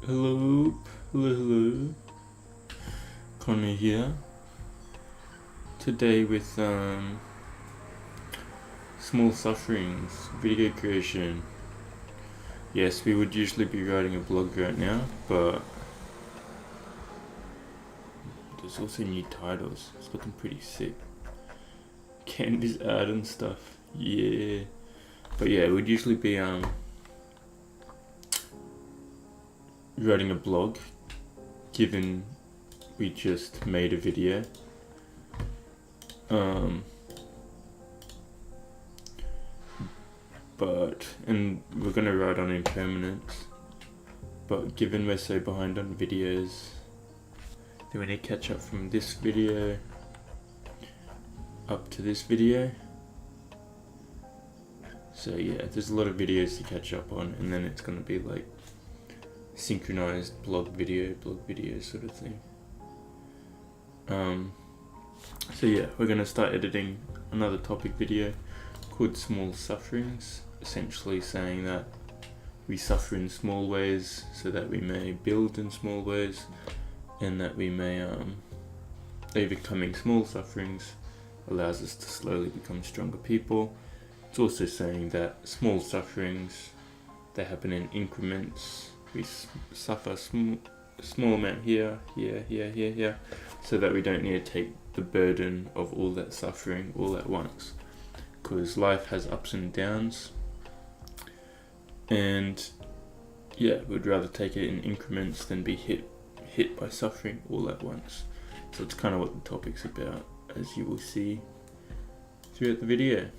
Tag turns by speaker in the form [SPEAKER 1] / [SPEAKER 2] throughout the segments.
[SPEAKER 1] Hello, hello. Connor here. Today with small sufferings, video creation. Yes, we would usually be writing a blog right now, but there's also new titles. It's looking pretty sick. Canvas art and stuff. Yeah. But yeah, it would usually be writing a blog, given we just made a video. And we're gonna write on impermanence, but given we're so behind on videos, then we need to catch up from this video up to this video. So yeah, there's a lot of videos to catch up on, and then it's gonna be like synchronized blog video sort of thing. So yeah, we're gonna start editing another topic video called Small Sufferings, essentially saying that we suffer in small ways so that we may build in small ways, and that we may overcoming small sufferings allows us to slowly become stronger people. It's also saying that small sufferings, they happen in increments. We suffer a small amount here, so that we don't need to take the burden of all that suffering all at once, because life has ups and downs, and yeah, we'd rather take it in increments than be hit by suffering all at once. So it's kind of what the topic's about, as you will see throughout the video.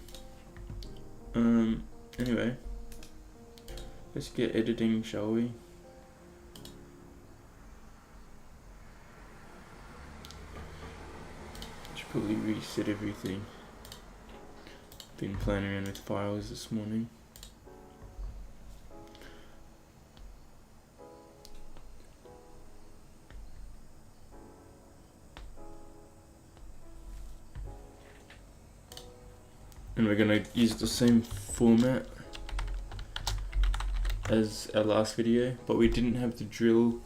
[SPEAKER 1] Anyway, let's get editing, shall we? Should probably reset everything. Been playing around with files this morning. And we're gonna use the same format as our last video, but we didn't have the drill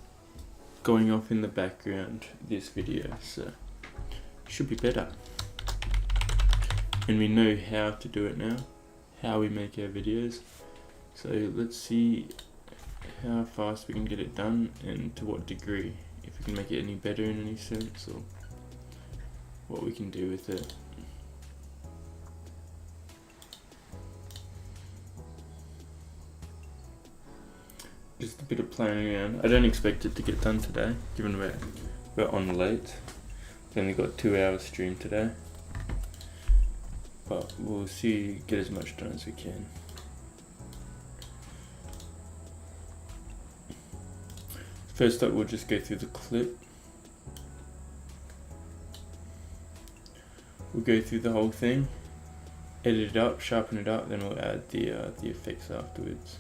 [SPEAKER 1] going off in the background this video, so should be better. And we know how to do it now, how we make our videos. So let's see how fast we can get it done, and to what degree, if we can make it any better in any sense, or what we can do with it. Just a bit of playing around. I don't expect it to get done today, given we're on late. We only got 2 hours stream today, but we'll see, get as much done as we can. First up, we'll just go through the clip. We'll go through the whole thing, edit it up, sharpen it up, then we'll add the effects afterwards.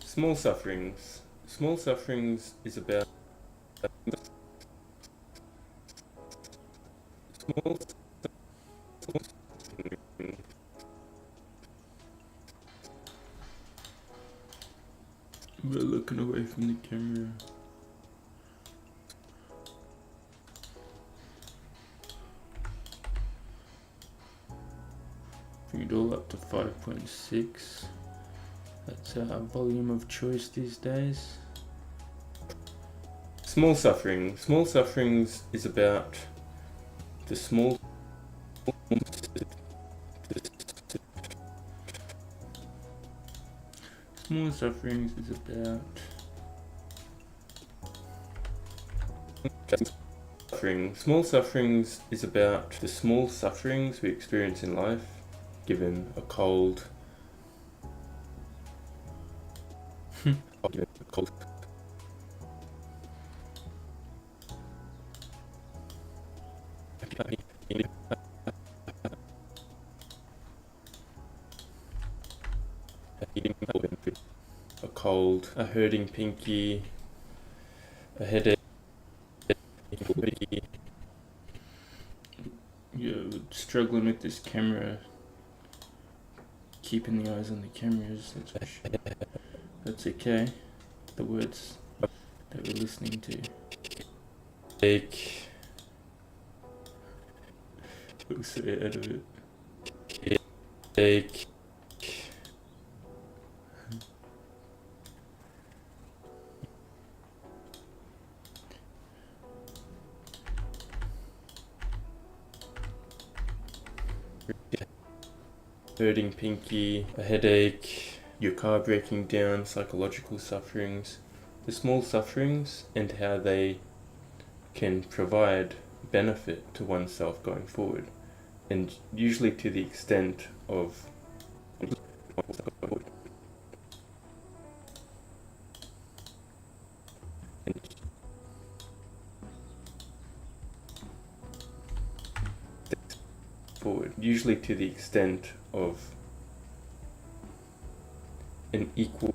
[SPEAKER 1] Small sufferings. Small sufferings is about small. We're looking away from the camera. Bring it all up to 5.6. That's our volume of choice these days. Small suffering. Small sufferings is about the small. Small sufferings is about suffering. Small sufferings is about the small sufferings we experience in life, given a cold. a cold, a hurting pinky, a headache, you're struggling with this camera, keeping the eyes on the cameras, that's okay, the words that we're listening to. We'll say out of it. Hurting pinky, a headache, your car breaking down, psychological sufferings, the small sufferings and how they can provide benefit to oneself going forward, and usually to the extent of an equal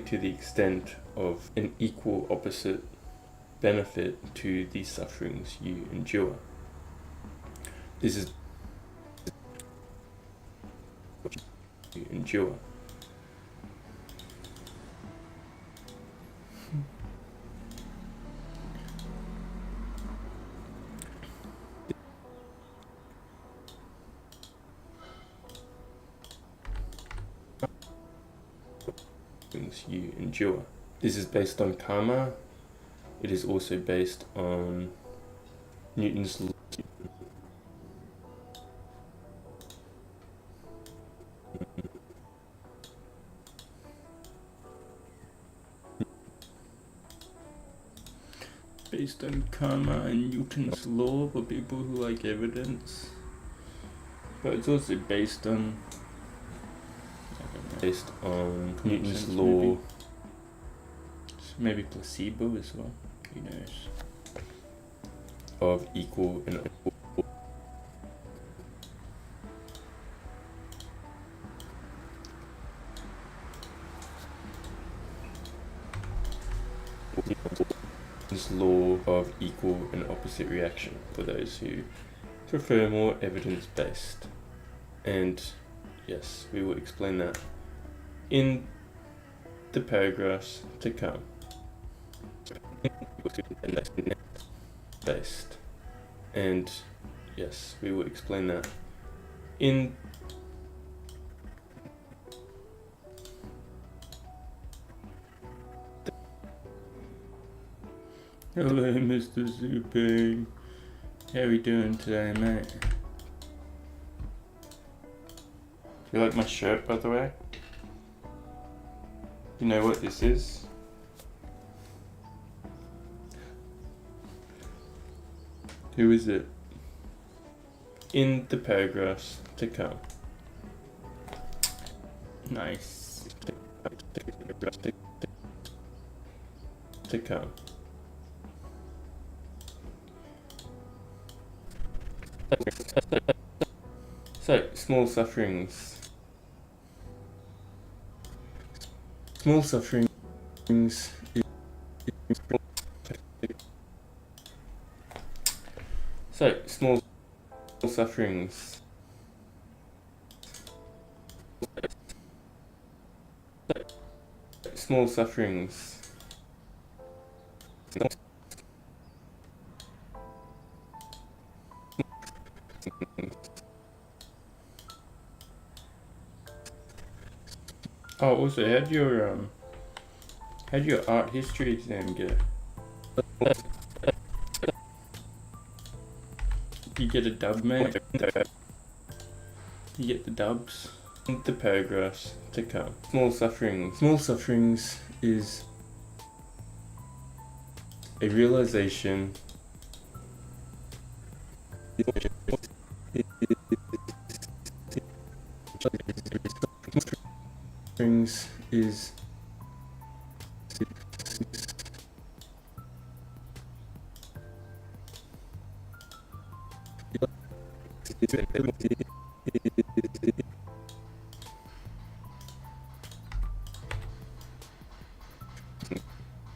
[SPEAKER 1] to the extent of an equal opposite benefit to the sufferings you endure. This is what you endure. Things you endure. This is based on karma. It is also based on Newton's law. Based on karma and Newton's law for people who like evidence, but it's also based on Newton's law, maybe placebo as well. Who knows? Of equal and Newton's law of equal and opposite reaction for those who prefer more evidence-based. And yes, we will explain that in the paragraphs to come. Based. And yes, we will explain that in Hello, Mr. Zuping. How are we doing today, mate? Do you like my shirt, by the way? You know what this is? Who is it? In the paragraphs to come. Nice. To come. So, small sufferings. Small sufferings small sufferings. Small sufferings. Oh, also, how'd your art history exam go? You get a dub, mate? You get the dubs? The paragraphs to come. Small sufferings. Small sufferings is a realization sufferings is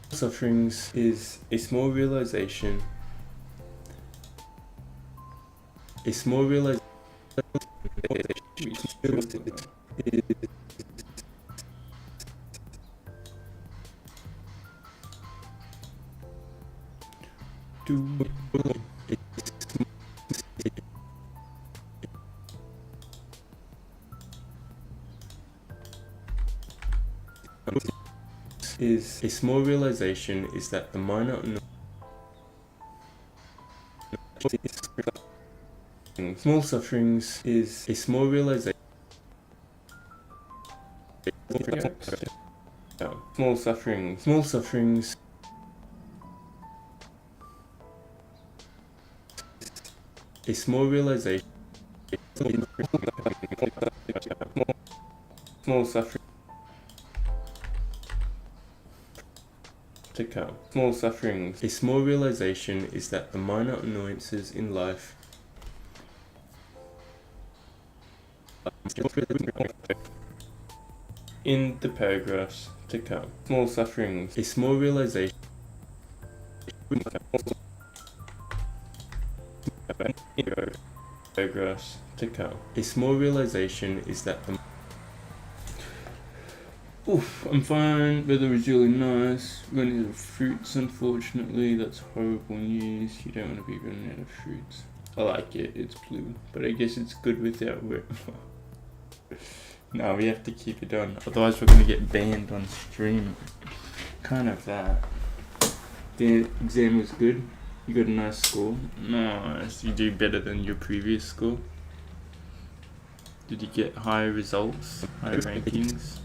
[SPEAKER 1] sufferings is a small realization. A small realization is a small realization is that the minor small sufferings is a small realization. Small sufferings a small realization. Small suffering to come. Small sufferings. A small realization is that the minor annoyances in life in the paragraphs to come. Small sufferings. A small realization. Paragraphs to come. A small realization is that the Oof, I'm fine. Weather is really nice. Running out of fruits, unfortunately. That's horrible news. You don't want to be running out of fruits. I like it. It's blue, but I guess it's good without it. No, we have to keep it on. Otherwise, we're gonna get banned on stream. Kind of that. The exam was good. You got a nice score. Nice. You do better than your previous score. Did you get higher results? Higher rankings?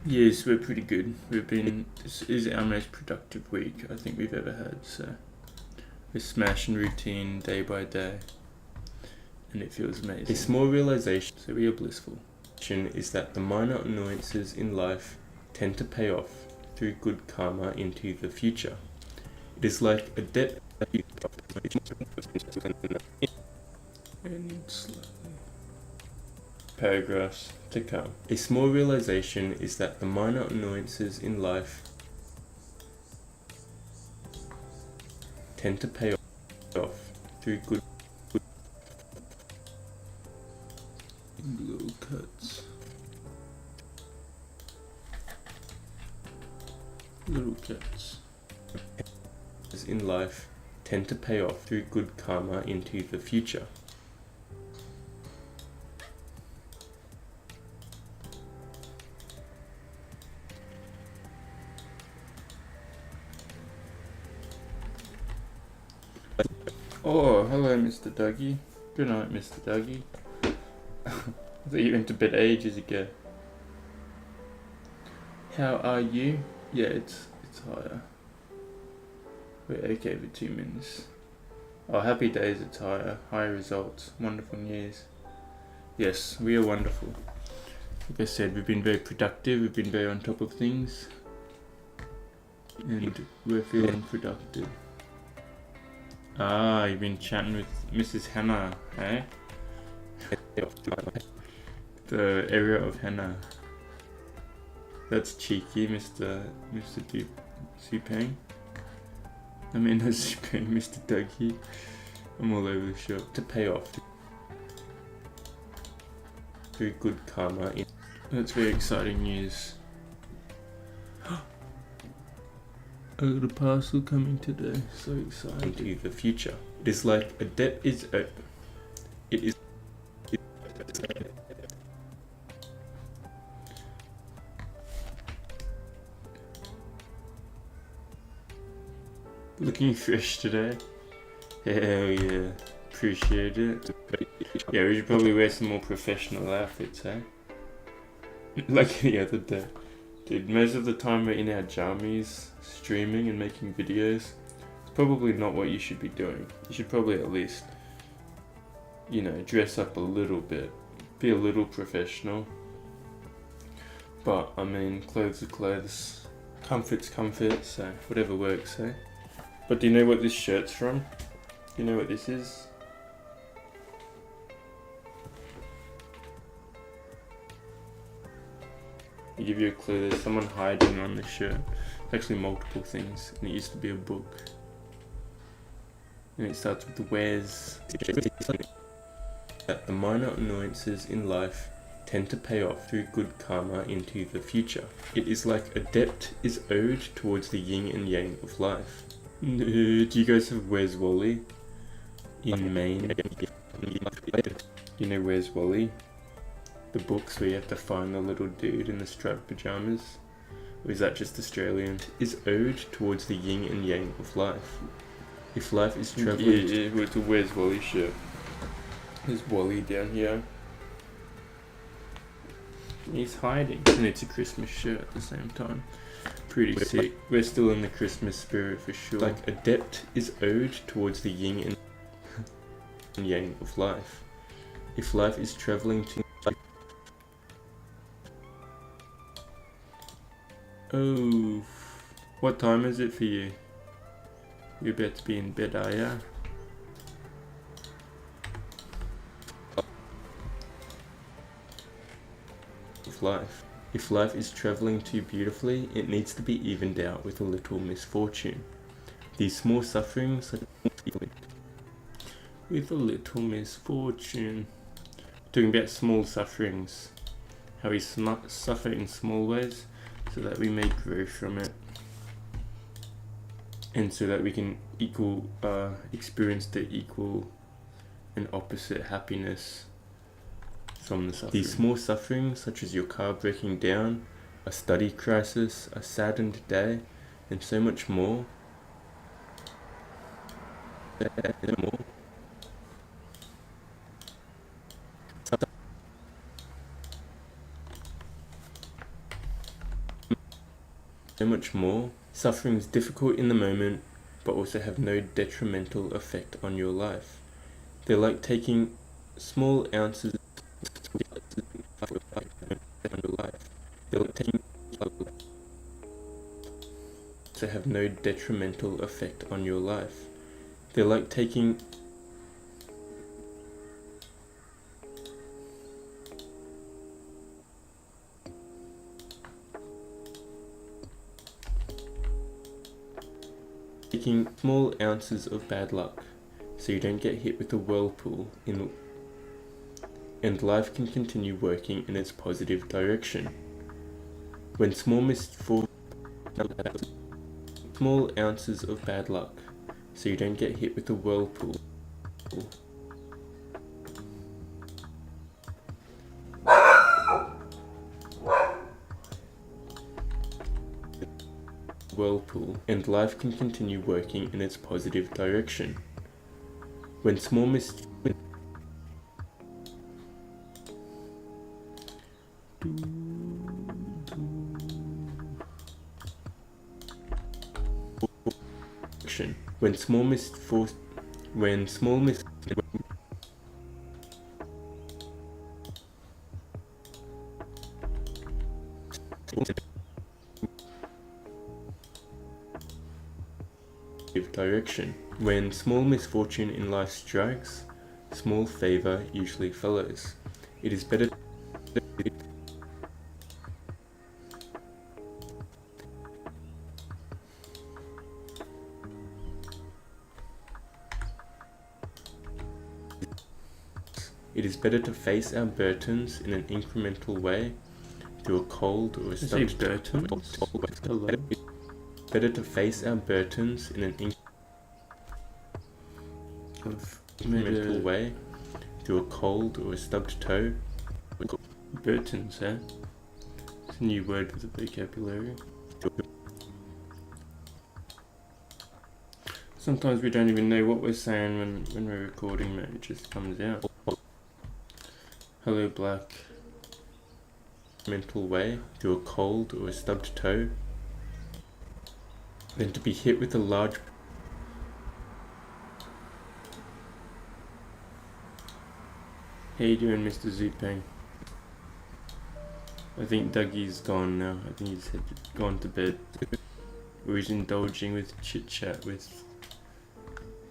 [SPEAKER 1] Yes, we're pretty good. This is our most productive week I think we've ever had, so we're smashing routine day by day, and it feels amazing. A small realization, so we are blissful, is that the minor annoyances in life tend to pay off through good karma into the future. It is like a debt and slowly. Paragraphs to come. A small realization is that the minor annoyances in life tend to pay off through good little cuts. Little cuts in life tend to pay off through good karma into the future. Oh, hello, Mr. Dougie. Good night, Mr. Dougie. I thought you went to bed ages ago. How are you? Yeah, it's higher. We're okay for 2 minutes. Oh, happy days, it's higher. Higher results. Wonderful news. Yes, we are wonderful. Like I said, we've been very productive. We've been very on top of things. And we're feeling productive. Ah, you've been chatting with Mrs. Hannah, eh? The area of Hannah. That's cheeky, Mr. Supang. I mean, no Supang, Mr. Dougie. I'm all over the shop. To pay off through good karma. That's very exciting news. I got a parcel coming today. So excited. Into the future. It is like a debt is owed. It is. Looking fresh today. Hell yeah. Appreciate it. Yeah, we should probably wear some more professional outfits, eh? Like the other day. Dude, most of the time we're in our jammies, streaming and making videos. It's probably not what you should be doing. You should probably at least, you know, dress up a little bit, be a little professional. But I mean, clothes are clothes, comfort's comfort, so whatever works, eh? But do you know what this shirt's from? Do you know what this is? I'll give you a clue, there's someone hiding on this shirt. It's actually multiple things, and it used to be a book. And it starts with the where's. That the minor annoyances in life tend to pay off through good karma into the future. It is like a debt is owed towards the yin and yang of life. Do you guys have Where's Wally? In Maine? You know Where's Wally? The books where you have to find the little dude in the striped pajamas? Or is that just Australian? Is owed towards the yin and yang of life. If life is travelling... Yeah, it's a Where's Wally shirt. There's Wally down here. He's hiding. And it's a Christmas shirt at the same time. Pretty sick. We're still in the Christmas spirit for sure. Like a debt is owed towards the yin and yang of life. If life is travelling to... Oh, what time is it for you? You're about to be in bed, are ya? Of life. If life is travelling too beautifully, it needs to be evened out with a little misfortune. These small sufferings with a little misfortune. Talking about small sufferings. How we suffer in small ways so that we may grow from it. And so that we can experience the equal and opposite happiness from the suffering. These small sufferings, such as your car breaking down, a study crisis, a saddened day, and so much more. So much more. Sufferings difficult in the moment, but also have no detrimental effect on your life. They're like taking small ounces on your life. They're like taking to have no detrimental effect on your life. They're like taking small ounces of bad luck, so you don't get hit with a whirlpool and life can continue working in its positive direction. When small ounces of bad luck, so you don't get hit with a whirlpool. And life can continue working in its positive direction. When small misfortune in life strikes, small favor usually follows. It is better to face our burdens in an incremental way through a cold or a stubbed Better to face our burdens in an incremental way through a cold or a stubbed toe. Burdens, eh? It's a new word for the vocabulary. Sometimes we don't even know what we're saying when we're recording, mate. It just comes out. Hello, black. Mental way through a cold or a stubbed toe. Then to be hit with a large How you doing, Mr. Zupang? I think Dougie's gone now. I think he's gone to bed. Or he's indulging with chit-chat with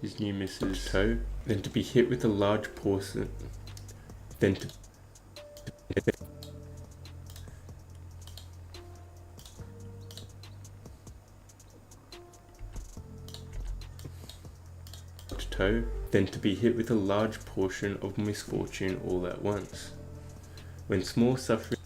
[SPEAKER 1] his new Mrs. Toe. Then to be hit with a large portion. Then to toe. Then to be hit with a large portion of misfortune all at once. When small suffering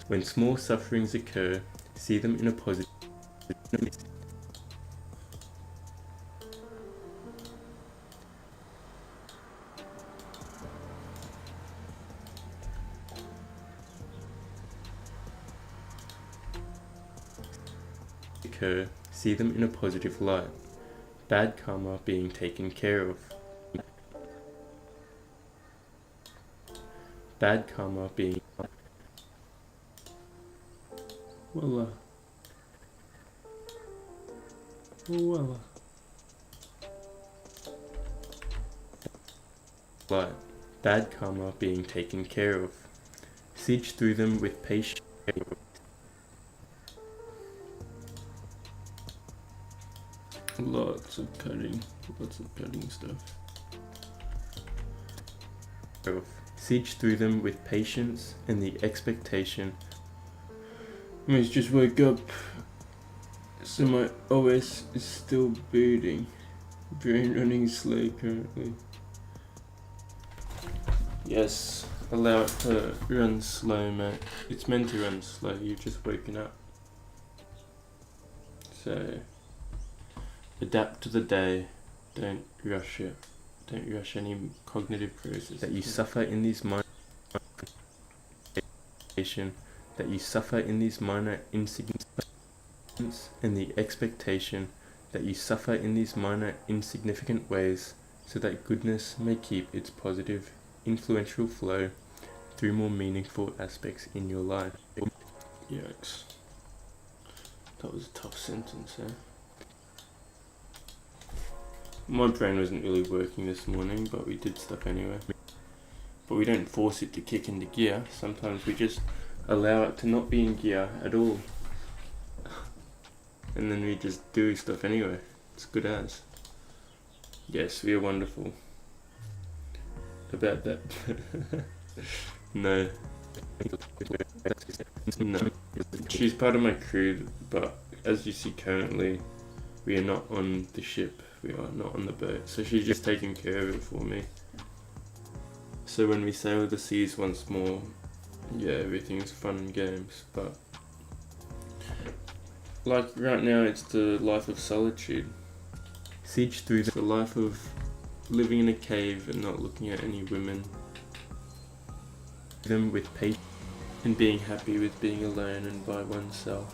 [SPEAKER 1] When small sufferings occur, see them in a positive. See them in a positive light. Bad karma being taken care of. Bad karma being Voila. Voila. Light. Bad karma being taken care of. Siege through them with patience. Lots of cutting stuff. Siege through them with patience and the expectation. I just woke up, so my OS is still booting. Brain running slow currently. Yes, allow it to run slow, mate. It's meant to run slow, you've just woken up. So adapt to the day, don't rush it. Don't rush any cognitive process. That you suffer in these minor insignificance and the expectation that you suffer in these minor insignificant ways so that goodness may keep its positive, influential flow through more meaningful aspects in your life. Yikes. That was a tough sentence, eh? My brain wasn't really working this morning, but we did stuff anyway. But we don't force it to kick into gear. Sometimes we just allow it to not be in gear at all. And then we just do stuff anyway. It's good as. Yes, we are wonderful. About that. No. No. She's part of my crew, but as you see currently, we are not on the ship. We are not on the boat. So she's just taking care of it for me. So when we sail the seas once more, yeah, everything's fun and games, but like right now it's the life of solitude. Siege through the life of living in a cave and not looking at any women. Them with patience and being happy with being alone and by oneself.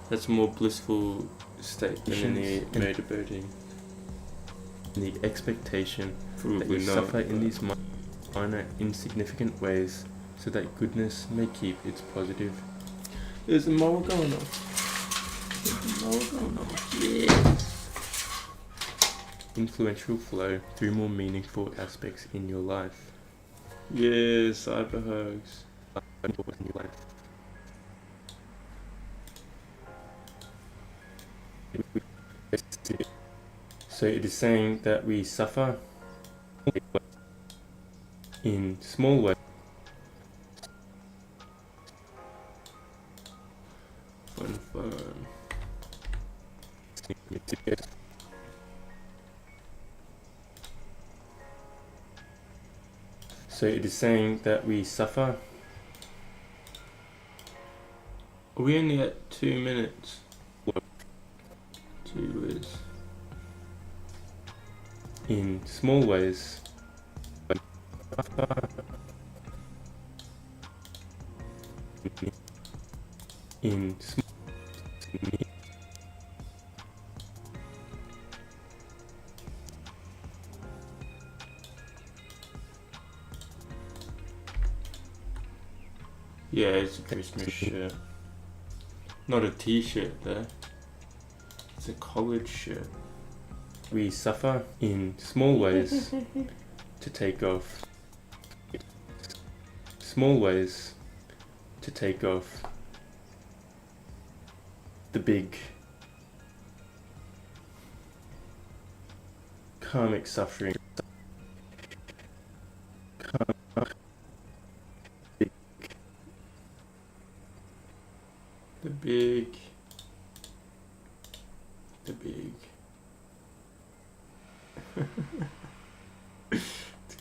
[SPEAKER 1] That's a more blissful state than any motorboating. And the expectation that you suffer in these minor insignificant ways so that goodness may keep its positive. There's a mower going on. Yes. Influential flow through more meaningful aspects in your life. Yes, cyber hugs. So it is saying that we suffer in small ways. Fun. So it is saying that we suffer. Are we only at 2 minutes? 2 is in small ways. In Yeah, it's a Christmas shirt. Not a t-shirt though. It's a college shirt. We suffer in small ways to take off. Small ways to take off the big karmic suffering. The big the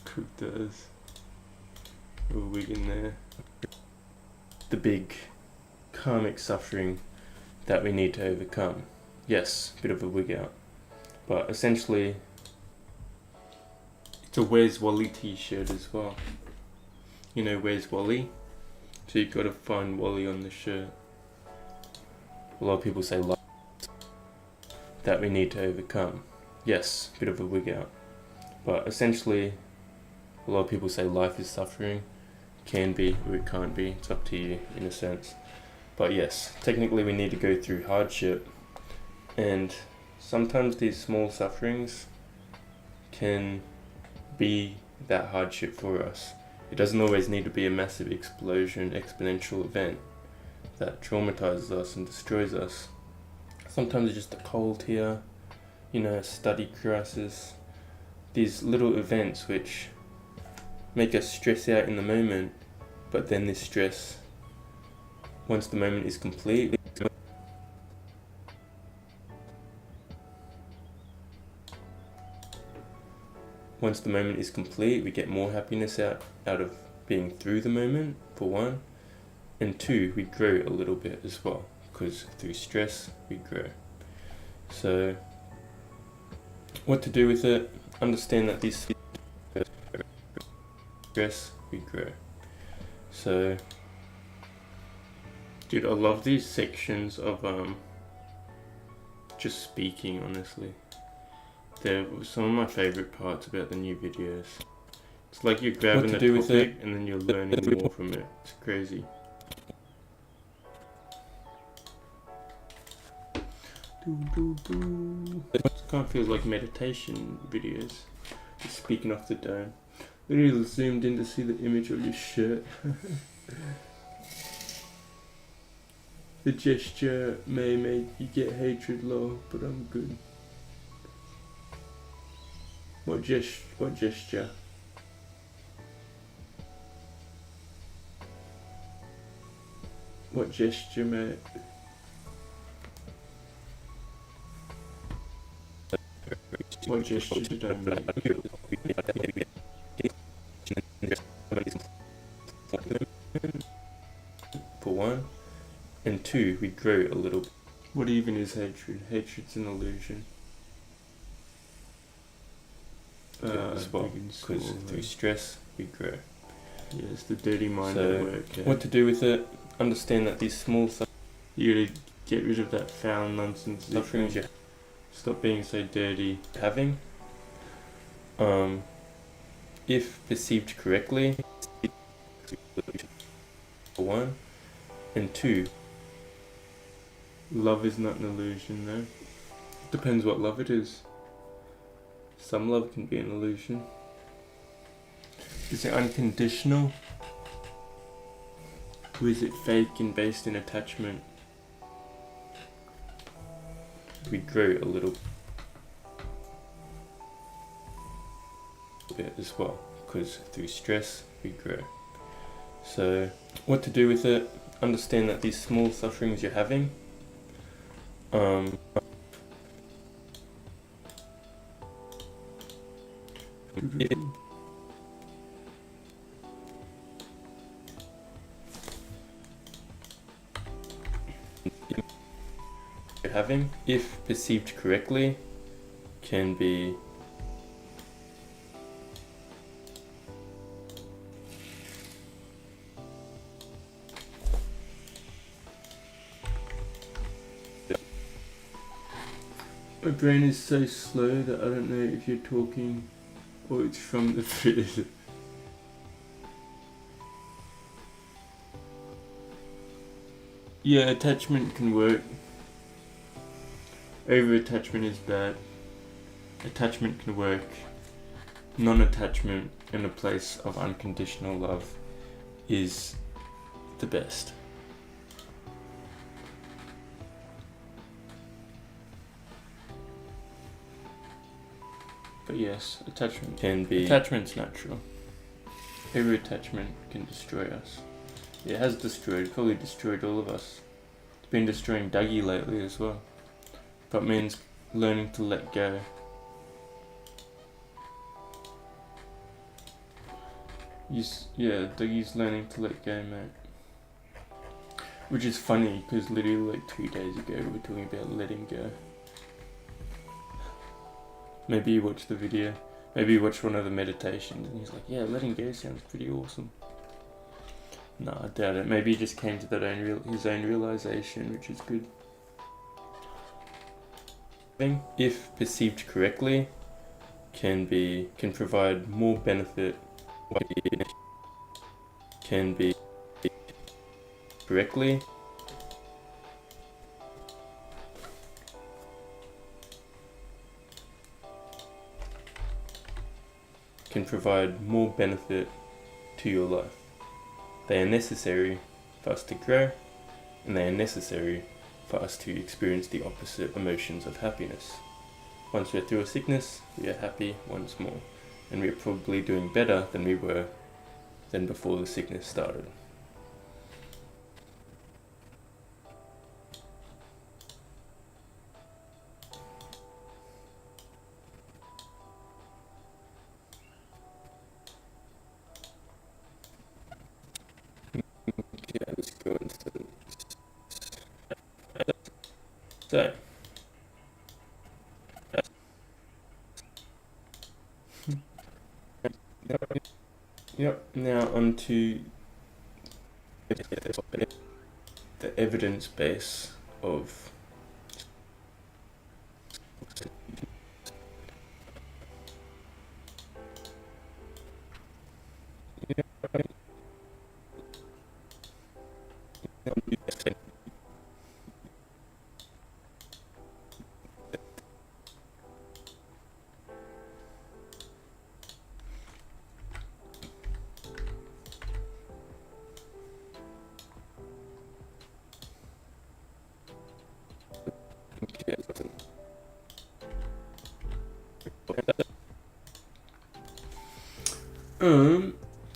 [SPEAKER 1] cook does a wig in there. The big karmic suffering that we need to overcome. Yes, bit of a wig out, but essentially it's a Where's Wally t-shirt as well. You know Where's Wally? So you've got to find Wally on the shirt. A lot of people say life that we need to overcome. Yes, bit of a wig out, but essentially a lot of people say life is suffering. Can be or it can't be, it's up to you in a sense. But yes, technically we need to go through hardship, and sometimes these small sufferings can be that hardship for us. It doesn't always need to be a massive explosion, exponential event that traumatizes us and destroys us. Sometimes it's just a cold here, a study crisis, these little events which make us stress out in the moment, but then this stress, once the moment is complete, we get more happiness out of being through the moment, for one, and two, we grow a little bit as well, because through stress we grow. So what to do with it? Understand that this stress we grow. So dude, I love these sections of just speaking, honestly. They're some of my favorite parts about the new videos. It's like you're grabbing a topic and then you're learning more from it. It's crazy. It kind of feels like meditation videos. Just speaking off the dome. Literally zoomed in to see the image of your shirt. The gesture may make you get hatred low, but I'm good. What gesture? What gesture, mate? What gesture did I make? For one, and two, we grow a little. What even is hatred? Hatred's an illusion. As well, because through stress we grow. Yeah, it's the dirty mind at work. Yeah. What to do with it? Understand that these small stuff. You gotta get rid of that foul nonsense sufferings. Yeah. Stop being so dirty. Having, if perceived correctly, for one, and two, love is not an illusion though. Depends what love it is. Some love can be an illusion. Is it unconditional? Or is it fake and based in attachment? We grow a little bit as well, because through stress we grow. So what to do with it? Understand that these small sufferings you're having, having, if perceived correctly, can be my brain is so slow that I don't know if you're talking or it's from the Yeah, attachment can work. Over-attachment is bad. Attachment can work. Non-attachment in a place of unconditional love is the best. But yes, attachment can be. Attachment's natural. Every attachment can destroy us. It has destroyed, probably destroyed all of us. It's been destroying Dougie lately as well. But means learning to let go. Yeah, Dougie's learning to let go, mate. Which is funny, because literally like 2 days ago we were talking about letting go. Maybe you watched the video. Maybe you watched one of the meditations and he's like, yeah, letting go sounds pretty awesome. No, I doubt it. Maybe he just came to that his own realization, which is good. If perceived correctly, can provide more benefit. Can be correctly. Can provide more benefit to your life. They are necessary for us to grow, and they are necessary for us to experience the opposite emotions of happiness. Once we're through a sickness, we are happy once more, and we are probably doing better than we were than before the sickness started. Yeah, let's go into so. Yep. Now onto the evidence base of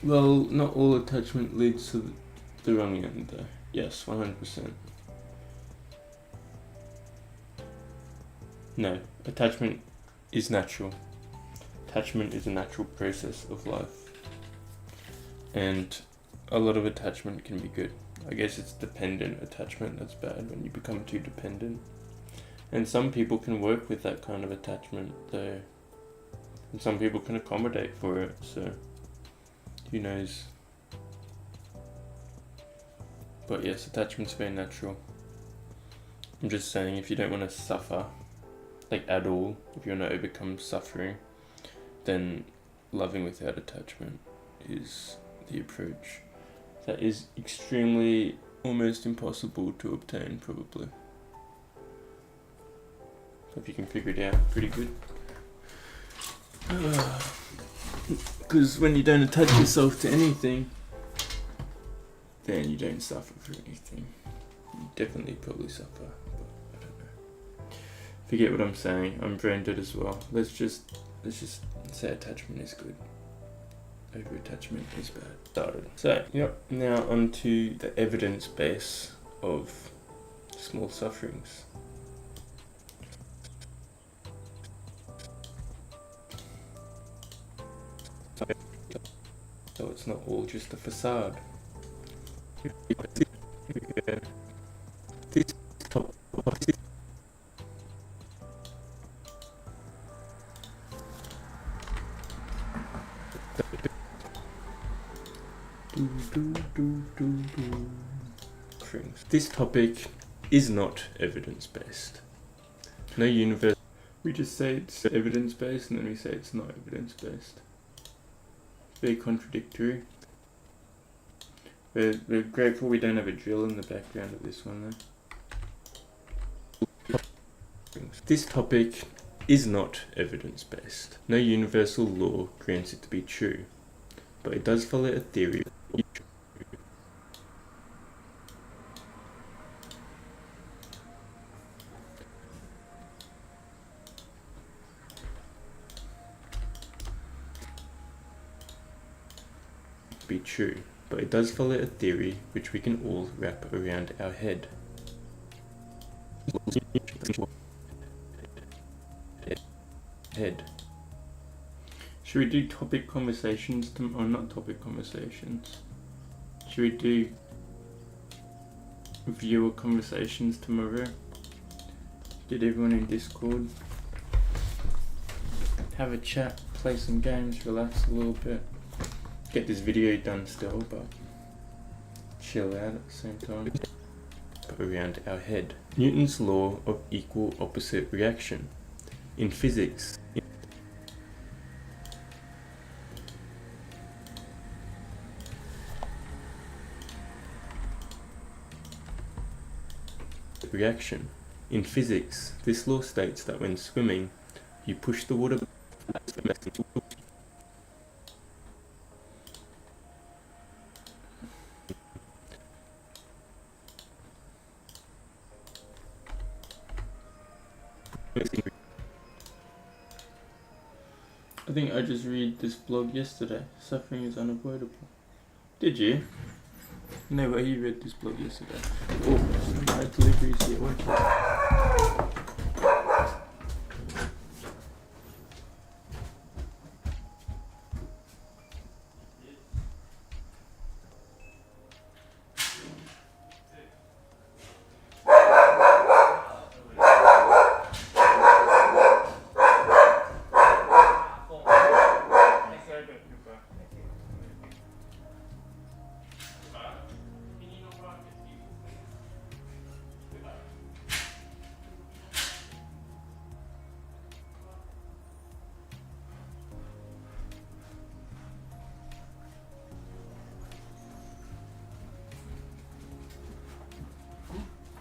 [SPEAKER 1] well, not all attachment leads to the wrong end though. Yes, 100%. No, attachment is natural. Attachment is a natural process of life. And a lot of attachment can be good. I guess it's dependent attachment that's bad, when you become too dependent. And some people can work with that kind of attachment though. And some people can accommodate for it, so who knows. But yes, attachment's very natural. I'm just saying, if you don't want to suffer, like at all, if you want to overcome suffering, then loving without attachment is the approach. That is extremely, almost impossible to obtain probably. So if you can figure it out, pretty good. Because when you don't attach yourself to anything, then you don't suffer for anything. You definitely probably suffer, but I don't know. Forget what I'm saying. I'm brain dead as well. Let's just say attachment is good. Over attachment is bad. Started. So yep. Now onto the evidence base of small sufferings. So it's not all just a facade. This topic is not evidence-based. No universe. We just say it's evidence-based and then we say it's not evidence-based. Very contradictory. We're grateful we don't have a drill in the background of this one though. This topic is not evidence-based. No universal law grants it to be true, but it does follow a theory be true, but it does follow a theory which we can all wrap around our head. Should we do topic conversations or not topic conversations? Should we do viewer conversations tomorrow? Get everyone in Discord, have a chat, play some games, relax a little bit. Get this video done still, but chill out at the same time. Around our head. Newton's law of equal opposite reaction. In physics, reaction. In physics, this law states that when swimming, you push the water I think I just read this blog yesterday. Suffering is unavoidable. Did you? No way you read this blog yesterday. Oh, my delivery's here. Wait.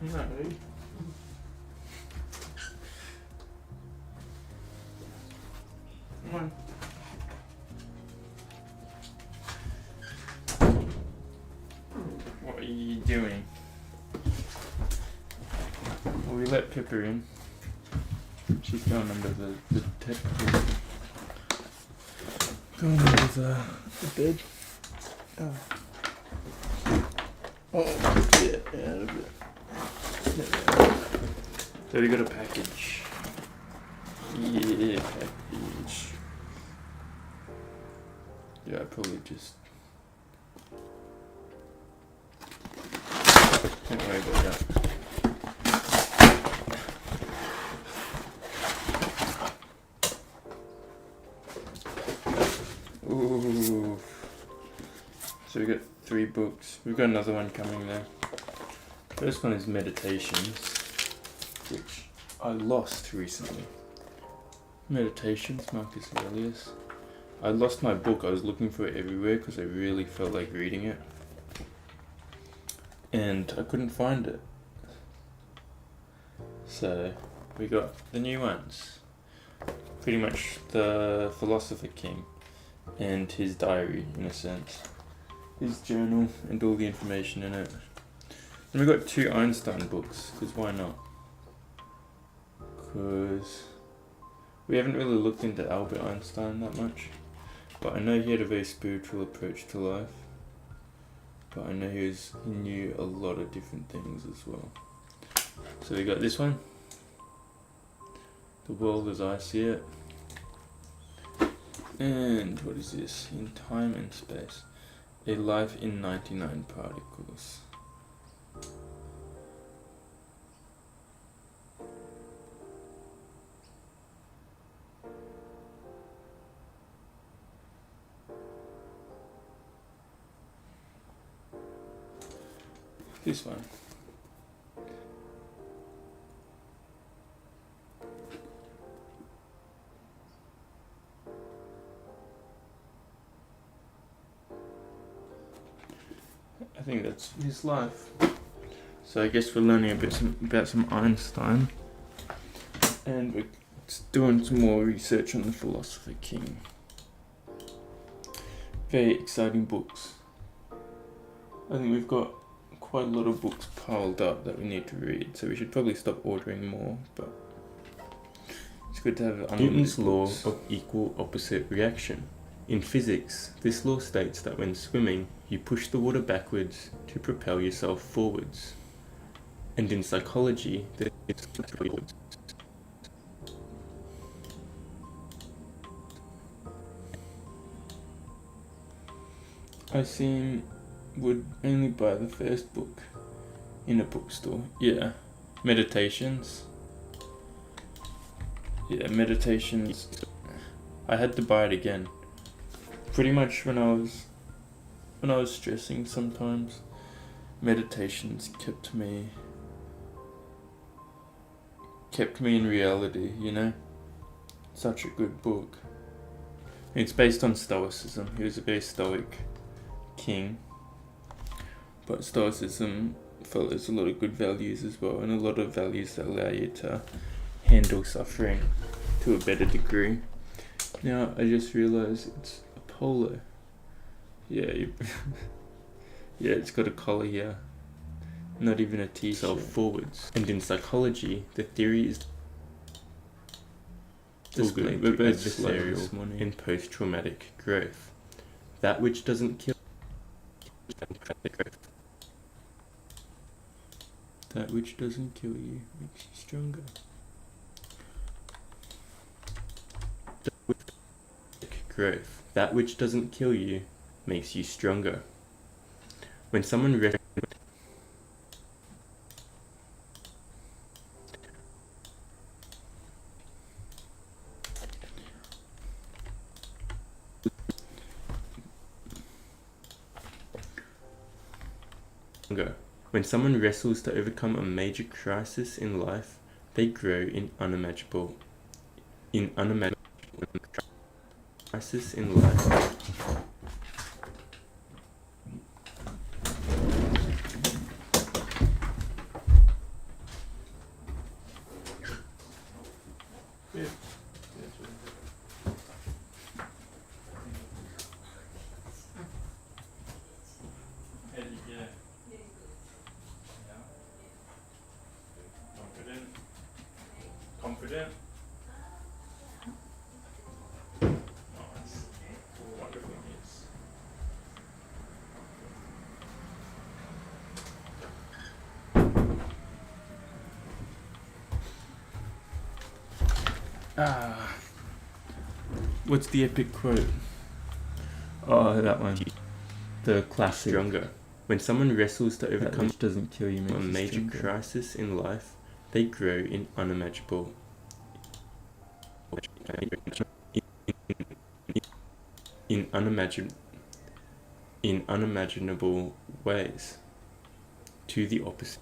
[SPEAKER 1] No. Come on. What are you doing? Well, we let Pippa in. She's going under the going under the bed. Oh. Oh, get out of it. So we got a package. Yeah, package. Yeah, I probably just. Don't worry about that. Ooh. So we got 3 books. We've got another one coming there. First one is Meditations, which I lost recently. Meditations, Marcus Aurelius. I lost my book. I was looking for it everywhere because I really felt like reading it. And I couldn't find it. So we got the new ones. Pretty much the Philosopher King and his diary, in a sense. His journal and all the information in it. And we got 2 Einstein books, because why not? Because we haven't really looked into Albert Einstein that much. But I know he had a very spiritual approach to life. But I know he knew a lot of different things as well. So we got this one. The World as I See It. And what is this? In Time and Space. A Life in 99 Particles. This one. I think that's his life. So I guess we're learning a bit about some Einstein, and we're doing some more research on the Philosopher King. Very exciting books. I think we've got quite a lot of books piled up that we need to read, so we should probably stop ordering more, but it's good to have Newton's law of equal opposite reaction. In physics, this law states that when swimming, you push the water backwards to propel yourself forwards. And in psychology, this is forwards. I would only buy the first book in a bookstore. Yeah, Meditations. Yeah, Meditations. I had to buy it again. Pretty much when I was stressing sometimes, Meditations kept me in reality, you know? Such a good book. It's based on Stoicism. He was a very stoic king, but Stoicism follows a lot of good values as well, and a lot of values that allow you to handle suffering to a better degree. Now I just realised it's a polo. Yeah, yeah, it's got a collar here. Not even a t-shirt. Forwards. And in psychology, the theory is displayed to adversarial in post-traumatic growth. That which doesn't kill that which doesn't kill you makes you stronger. Growth. That which doesn't kill you makes you stronger. When someone When someone wrestles to overcome a major crisis in life, they grow in unimaginable crisis in life. Confident. Nice. Wonderful news. What's the epic quote? Oh, that one. The classic. Stronger. When someone wrestles to overcome doesn't kill you, a major crisis in life, they grow in unimaginable unimaginable ways. To the opposite.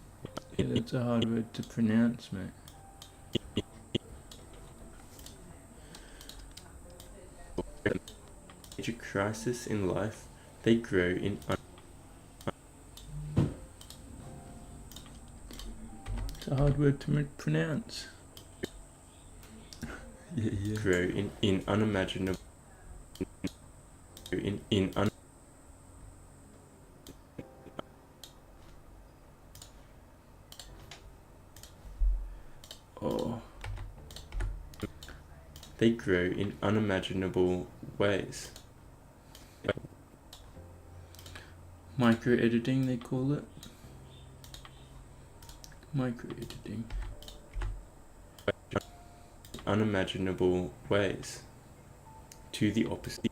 [SPEAKER 1] Yeah, that's a hard word to pronounce, mate. Major crisis in life, they grow in It's a hard word to pronounce. Yeah. Grow in unimaginable they grow in unimaginable ways. Micro editing, they call it. Micro editing. Unimaginable ways. To the opposite.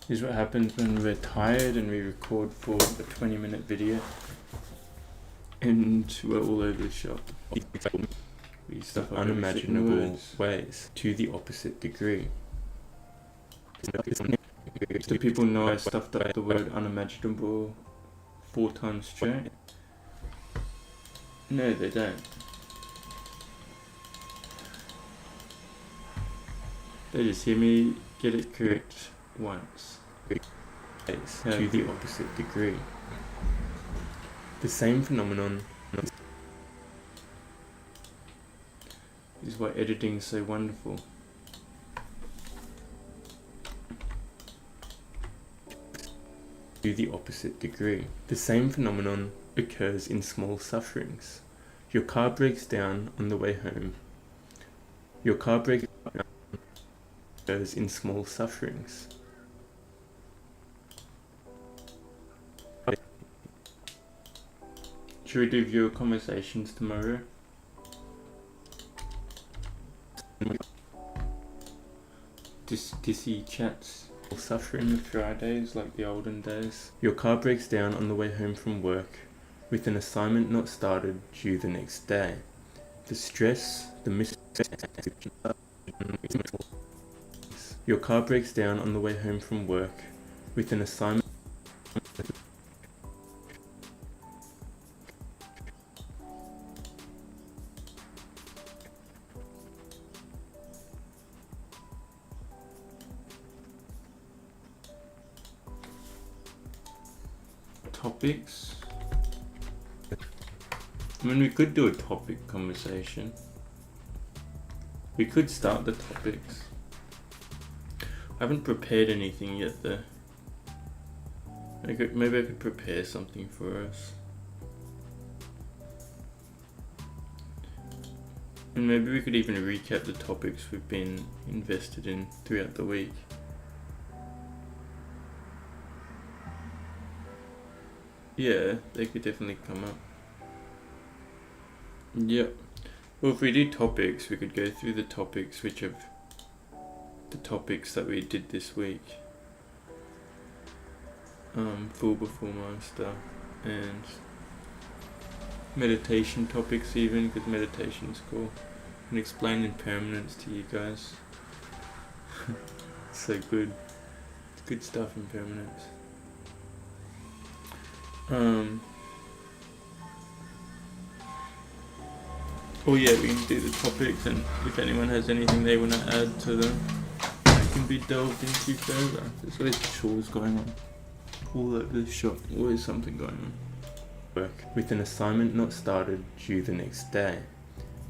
[SPEAKER 1] Here's what happens when we're tired and we record for a 20-minute video and we're all over the shop. We stuff unimaginable ways to the opposite degree. Do people know I stuffed up the word unimaginable 4 times straight? No, they don't. They just hear me get it correct once. To the opposite degree. The same phenomenon is why editing is so wonderful. To the opposite degree. The same phenomenon occurs in small sufferings. Your car breaks down on the way home. Your car breaks down occurs in small sufferings. Should we do viewer conversations tomorrow? Dissy chats. Suffering of Fridays like the olden days. Your car breaks down on the way home from work with an assignment not started due the next day. The stress, the Your car breaks down on the way home from work with an assignment. Topics. I mean, we could do a topic conversation. We could start the topics. I haven't prepared anything yet though. Maybe I could prepare something for us. And maybe we could even recap the topics we've been invested in throughout the week. Yeah, they could definitely come up. Yep. Well, if we do topics, we could go through the topics the topics that we did this week. Full before master and meditation topics even, because meditation is cool. And explain impermanence to you guys. So good. It's good stuff, impermanence. Oh yeah, we can do the topics, and if anyone has anything they want to add to them, it can be delved into further. There's always chores going on all over the shop, always something going on. Work with an assignment not started due the next day.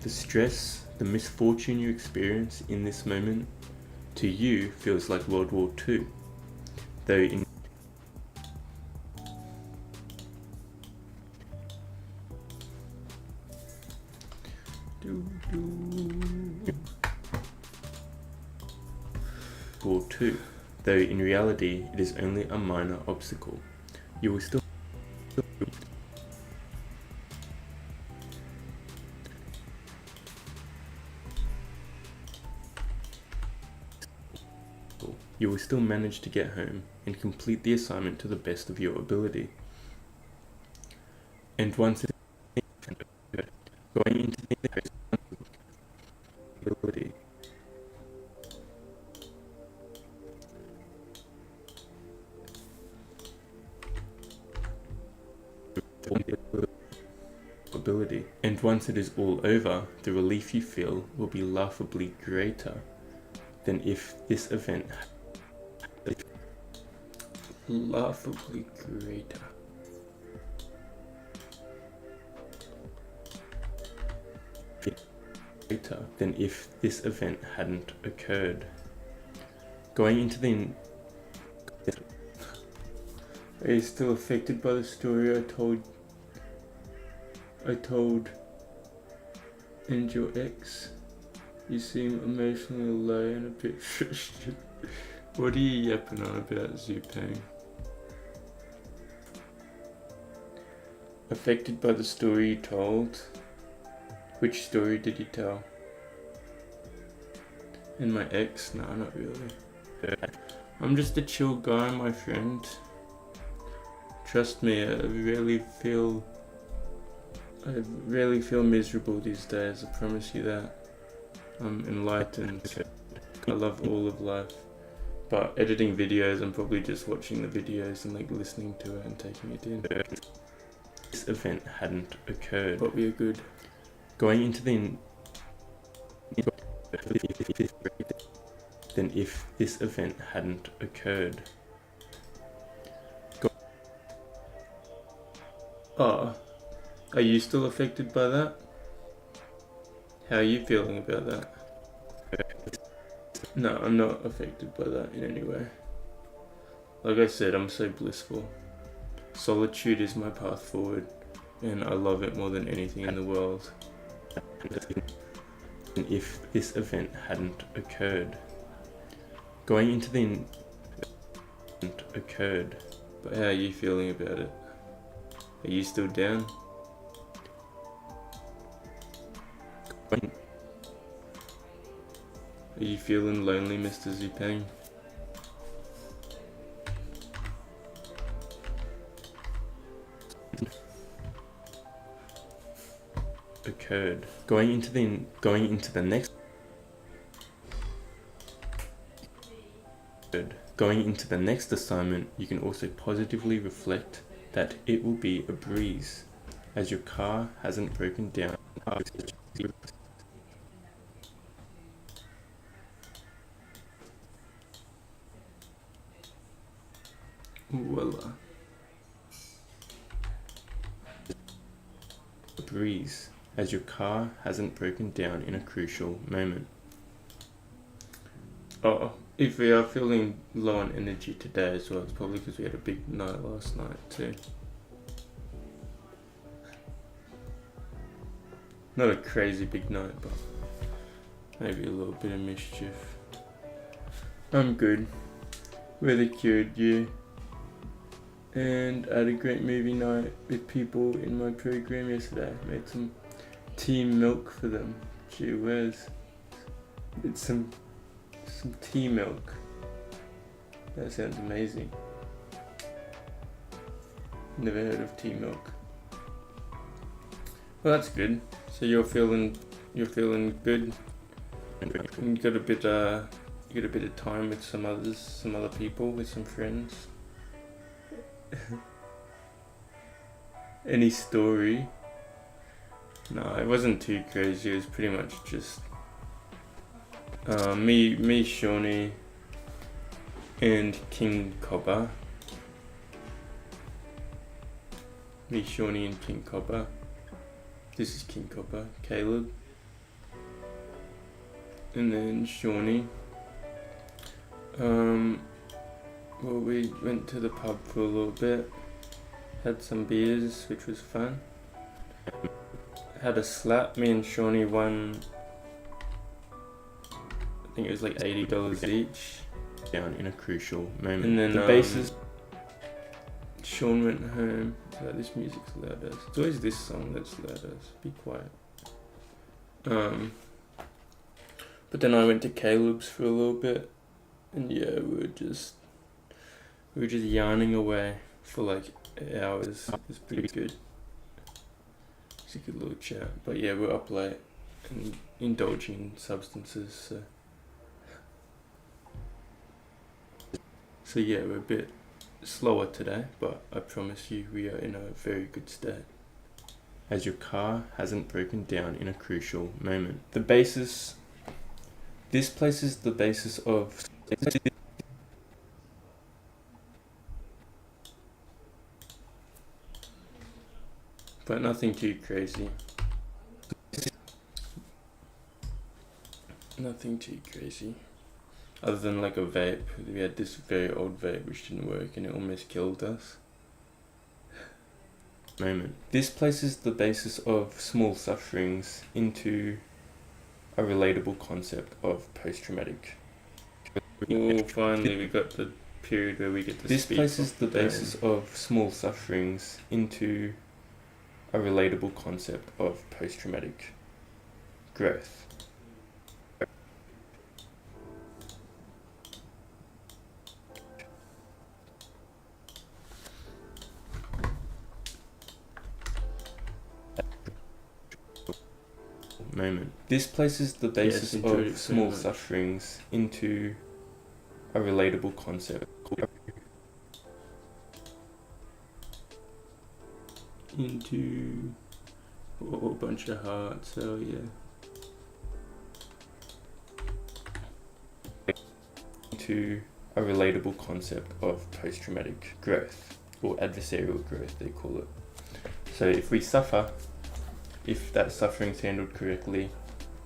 [SPEAKER 1] The stress, the misfortune you experience in this moment, to you feels like World War II, though in War II, though in reality it is only a minor obstacle. You will still manage to get home and complete the assignment to the best of your ability. And once it going into the ability. And once it is all over, the relief you feel will be laughably greater than if this event laughably greater. Than if this event hadn't occurred. Going into the Are you still affected by the story I told and your ex? You seem emotionally low and a bit frustrated. What are you yapping on about, Zupang? Affected by the story you told? Which story did you tell? And my ex? No, not really. I'm just a chill guy, my friend. Trust me, I rarely feel miserable these days, I promise you that. I'm enlightened. I love all of life. But editing videos, I'm probably just watching the videos and like listening to it and taking it in. This event hadn't occurred, but we are good. Going into the than if this event hadn't occurred. Oh, are you still affected by that? How are you feeling about that? No, I'm not affected by that in any way. Like I said, I'm so blissful. Solitude is my path forward, and I love it more than anything in the world. And if this event hadn't occurred, going into the event occurred, but how are you feeling about it? Are you still down? Are you feeling lonely, Mr. Zupang? Occurred. Going into the next assignment, you can also positively reflect that it will be a breeze, as your car hasn't broken down. Voila. A breeze, as your car hasn't broken down in a crucial moment. Oh, if we are feeling low on energy today as well, it's probably because we had a big night last night too. Not a crazy big night, but maybe a little bit of mischief. I'm good. Weather cured you. And I had a great movie night with people in my program yesterday. Made some tea milk for them. Gee whiz. It's some tea milk. That sounds amazing. Never heard of tea milk. Well, that's good. So you're feeling good. You got a bit of time with some other people, with some friends. Any story? No, it wasn't too crazy. It was pretty much just me, Shawnee, and King Cobber. Me, Shawnee, and King Cobber. This is King Cobber, Caleb, and then Shawnee. Well, we went to the pub for a little bit, had some beers, which was fun. Had a slap. Me and Shawnee won, I think it was like $80 each. Down in a crucial moment. And then the bassist, Sean went home. Oh, this music's loud as. It's always this song that's loud as. Be quiet. But then I went to Caleb's for a little bit, and yeah, we were just yarning away for like hours. It was pretty good. It's a good little chat. But yeah, we're up late and indulging in substances. So yeah, we're a bit slower today, but I promise you we are in a very good state. As your car hasn't broken down in a crucial moment. This places the basis of but nothing too crazy. Nothing too crazy. Other than like a vape. We had this very old vape which didn't work and it almost killed us. Moment. This places the basis of small sufferings into a relatable concept of post-traumatic. Oh, finally we got the period where we get to speak. This places the basis of small sufferings into a relatable concept of post-traumatic growth. Moment. This places the basis of small sufferings into a relatable concept. Into a whole bunch of hearts, oh yeah. into a relatable concept of post-traumatic growth, or adversarial growth they call it. So if we suffer, if that suffering is handled correctly,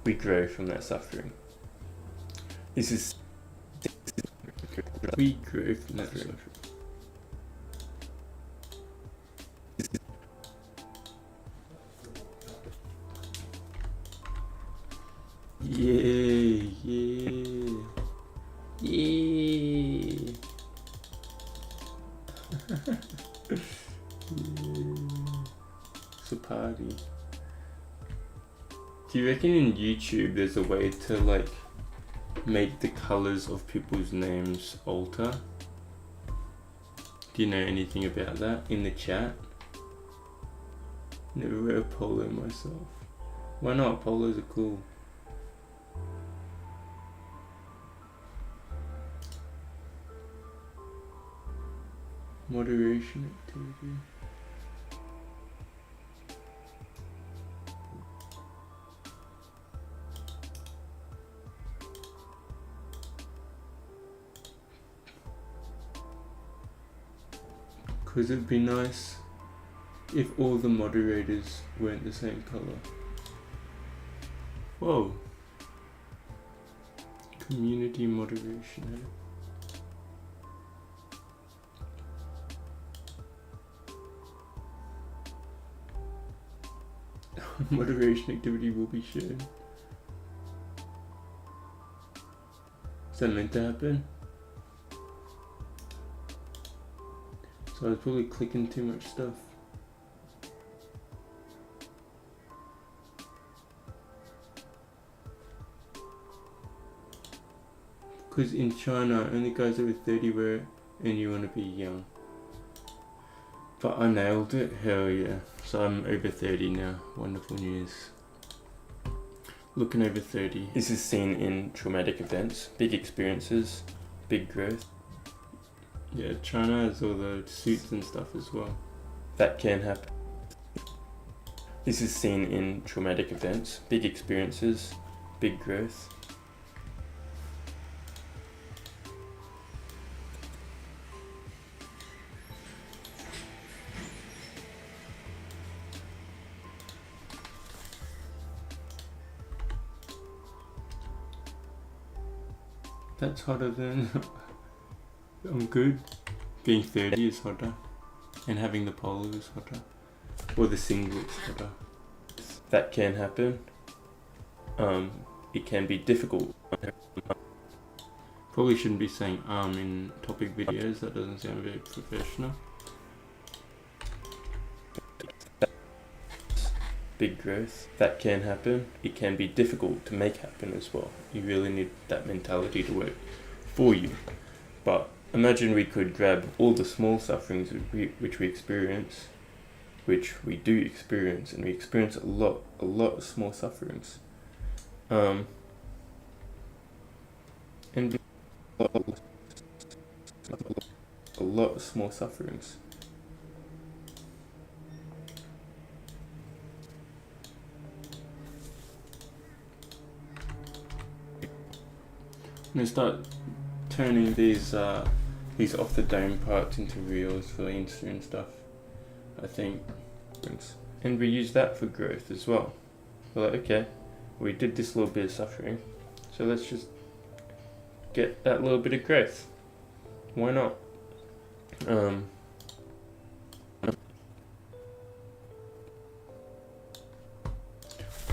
[SPEAKER 1] we grow from that suffering. We grow from that suffering. Yeah. It's a party. Do you reckon in YouTube there's a way to like make the colors of people's names alter? Do you know anything about that in the chat? Never wear a polo myself. Why not? Polos are cool. Moderation activity. Because it'd be nice if all the moderators weren't the same color. Whoa. Community moderation. Moderation activity will be shown. Is that meant to happen? So I was probably clicking too much stuff. Because in China, only guys over 30 wear it, and you want to be young. But I nailed it, hell yeah. So I'm over 30 now, wonderful news. Looking over 30. This is seen in traumatic events, big experiences, big growth. Yeah, China has all the suits and stuff as well. That can happen. This is seen in traumatic events, big experiences, big growth. That's hotter than I'm good. Being 30 is hotter, and having the polo is hotter, or the singlet is hotter. That can happen. It can be difficult. Probably shouldn't be saying in topic videos. That doesn't sound very professional. Big growth. That can happen. It can be difficult to make happen as well. You really need that mentality to work for you. But imagine we could grab all the small sufferings which we experience, which we do experience, and we experience a lot of small sufferings. And a lot of small sufferings. I'm gonna start turning these off the dome parts into reels for Insta and stuff, I think. And we use that for growth as well. We're like, okay, we did this little bit of suffering, so let's just get that little bit of growth. Why not?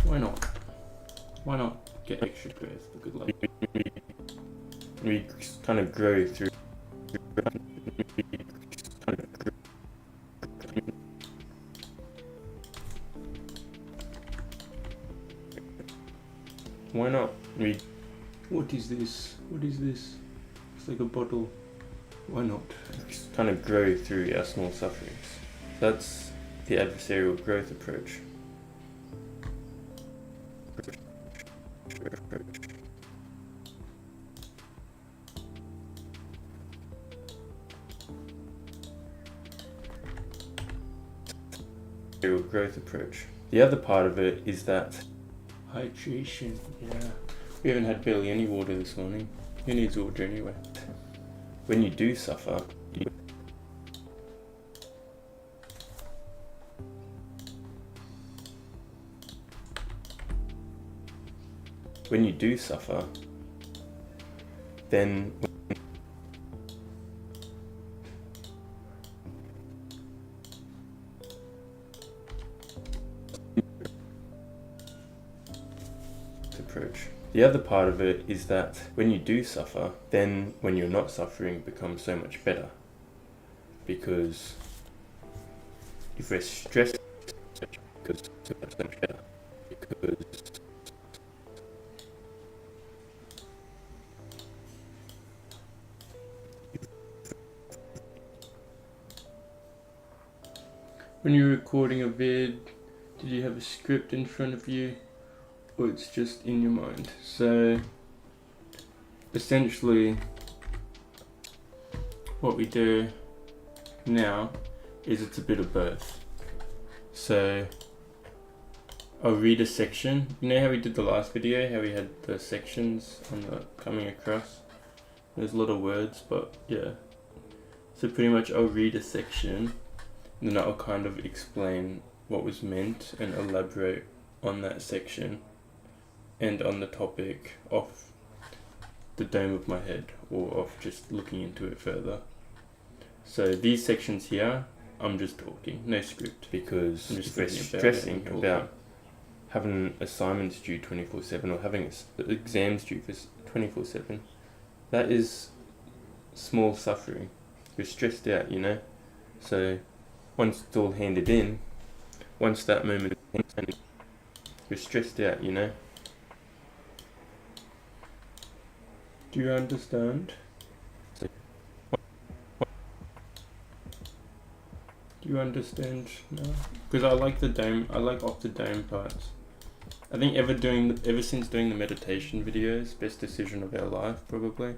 [SPEAKER 1] Why not? Why not get extra growth for good luck? We kind of grow through. Why not? What is this? What is this? It's like a bottle. Why not? Kind of grow through our small sufferings. That's the adversarial growth approach. Growth approach. The other part of it is that hydration. Yeah, we haven't had barely any water this morning. Who needs water anyway? when you do suffer, when you do suffer, then approach. The other part of it is that when you do suffer, then when you're not suffering, it becomes so much better, because if we're stressed, because so much better, because when you're recording a vid, did you have a script in front of you, or it's just in your mind? So essentially what we do now is it's a bit of both. So I'll read a section. You know how we did the last video, how we had the sections on the coming across? There's a lot of words, but yeah. So pretty much I'll read a section, and then I'll kind of explain what was meant and elaborate on that section and on the topic of the dome of my head, or of just looking into it further. So these sections here, I'm just talking, no script, because I'm just stressing about having assignments due 24/7 or having exams due for 24/7. That is small suffering. You're stressed out, you know? So once it's all handed in, once that moment is handed in, you're stressed out, you know? Do you understand? Do you understand now? Because I like the dome, I like off the dome parts. I think ever since doing the meditation videos, best decision of our life probably,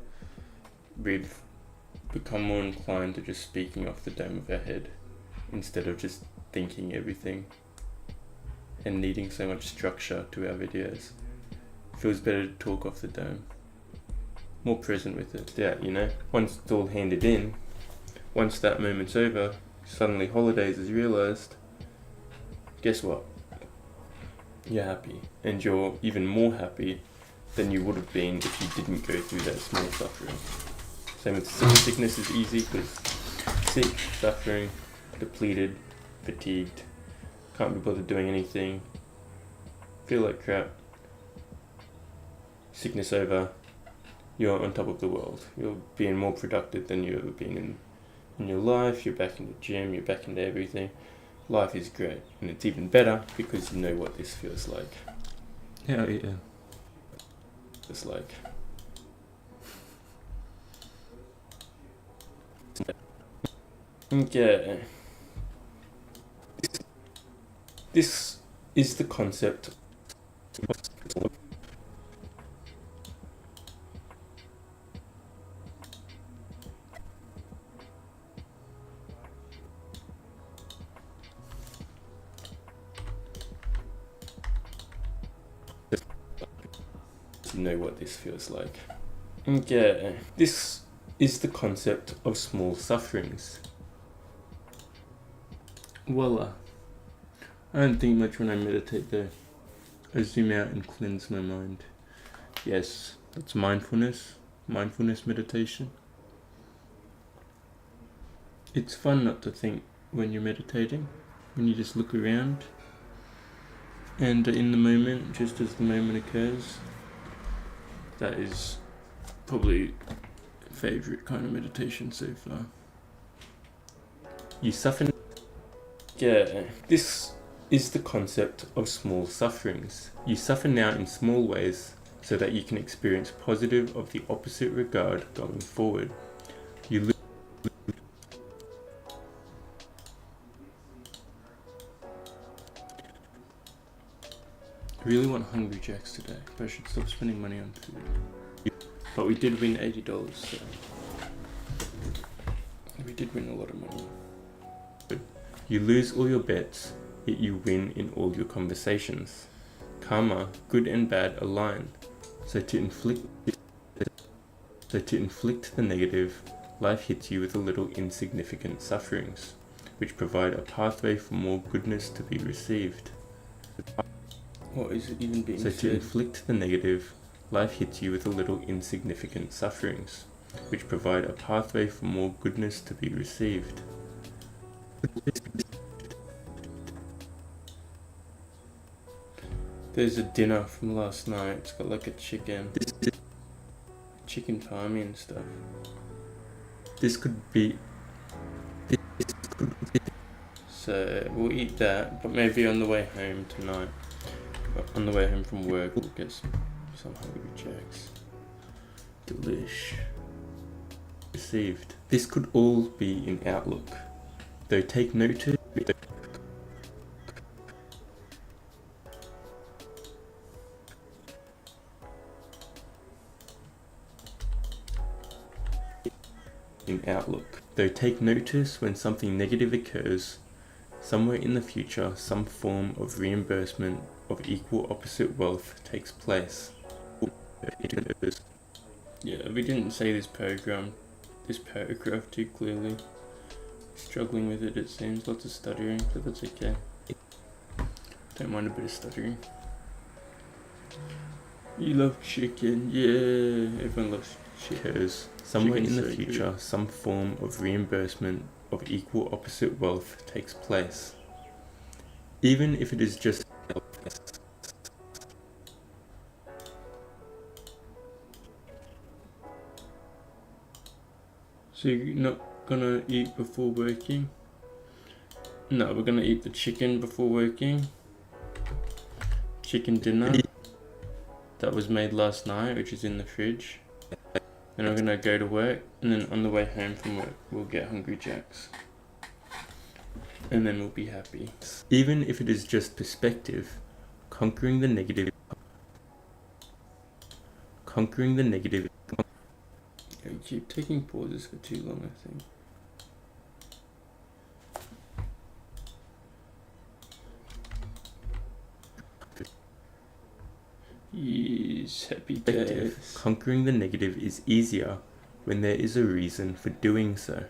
[SPEAKER 1] we've become more inclined to just speaking off the dome of our head instead of just thinking everything and needing so much structure to our videos. Feels better to talk off the dome. More present with it. Yeah, you know, once it's all handed in, once that moment's over, suddenly holidays is realized, guess what? You're happy, and you're even more happy than you would have been if you didn't go through that small suffering. Same with sickness is easy, because sick, suffering, depleted, fatigued, can't be bothered doing anything, feel like crap. Sickness over, you're on top of the world. You're being more productive than you've ever been in your life. You're back in the gym, you're back into everything. Life is great, and it's even better because you know what this feels like. Hell yeah. It's like, okay. This is the concept. You know what this feels like. Okay. This is the concept of small sufferings. Voila. I don't think much when I meditate though. I zoom out and cleanse my mind. Yes, that's mindfulness meditation. It's fun not to think when you're meditating, when you just look around and in the moment, just as the moment occurs. That is probably favorite kind of meditation so far. You suffer. Yeah, this is the concept of small sufferings. You suffer now in small ways so that you can experience positive of the opposite regard going forward. You I really want Hungry Jacks today, but I should stop spending money on food. But we did win $80, so we did win a lot of money. But you lose all your bets, yet you win in all your conversations. Karma, good and bad, align. So to inflict the negative, life hits you with a little insignificant sufferings, which provide a pathway for more goodness to be received.
[SPEAKER 2] What is it even being said?
[SPEAKER 1] So to inflict the negative, life hits you with a little insignificant sufferings, which provide a pathway for more goodness to be received.
[SPEAKER 2] There's a dinner from last night. It's got like a chicken palmy and stuff.
[SPEAKER 1] This could be.
[SPEAKER 2] So we'll eat that, but maybe on the way home tonight. On the way home from work, we'll get some Hungry Jacks.
[SPEAKER 1] Delish. Received. This could all be in Outlook, though take notice. Though take notice when something negative occurs, somewhere in the future some form of reimbursement of equal opposite wealth takes place.
[SPEAKER 2] Yeah, we didn't say this paragraph too clearly. Struggling with it seems, lots of stuttering, but that's okay. Don't mind a bit of stuttering. You love chicken, yeah, everyone loves chicken.
[SPEAKER 1] Somewhere in the
[SPEAKER 2] so
[SPEAKER 1] future,
[SPEAKER 2] good.
[SPEAKER 1] some form of reimbursement of equal opposite wealth takes place. Even if it is just
[SPEAKER 2] So you're not gonna eat before working? No, we're gonna eat the chicken before working. Chicken dinner that was made last night, which is in the fridge. Then I'm gonna go to work, and then on the way home from work, we'll get Hungry Jacks. And then we'll be happy.
[SPEAKER 1] Even if it is just perspective, conquering the negative.
[SPEAKER 2] You keep taking pauses for too long, I think. Yes, happy days.
[SPEAKER 1] Conquering the negative is easier when there is a reason for doing so.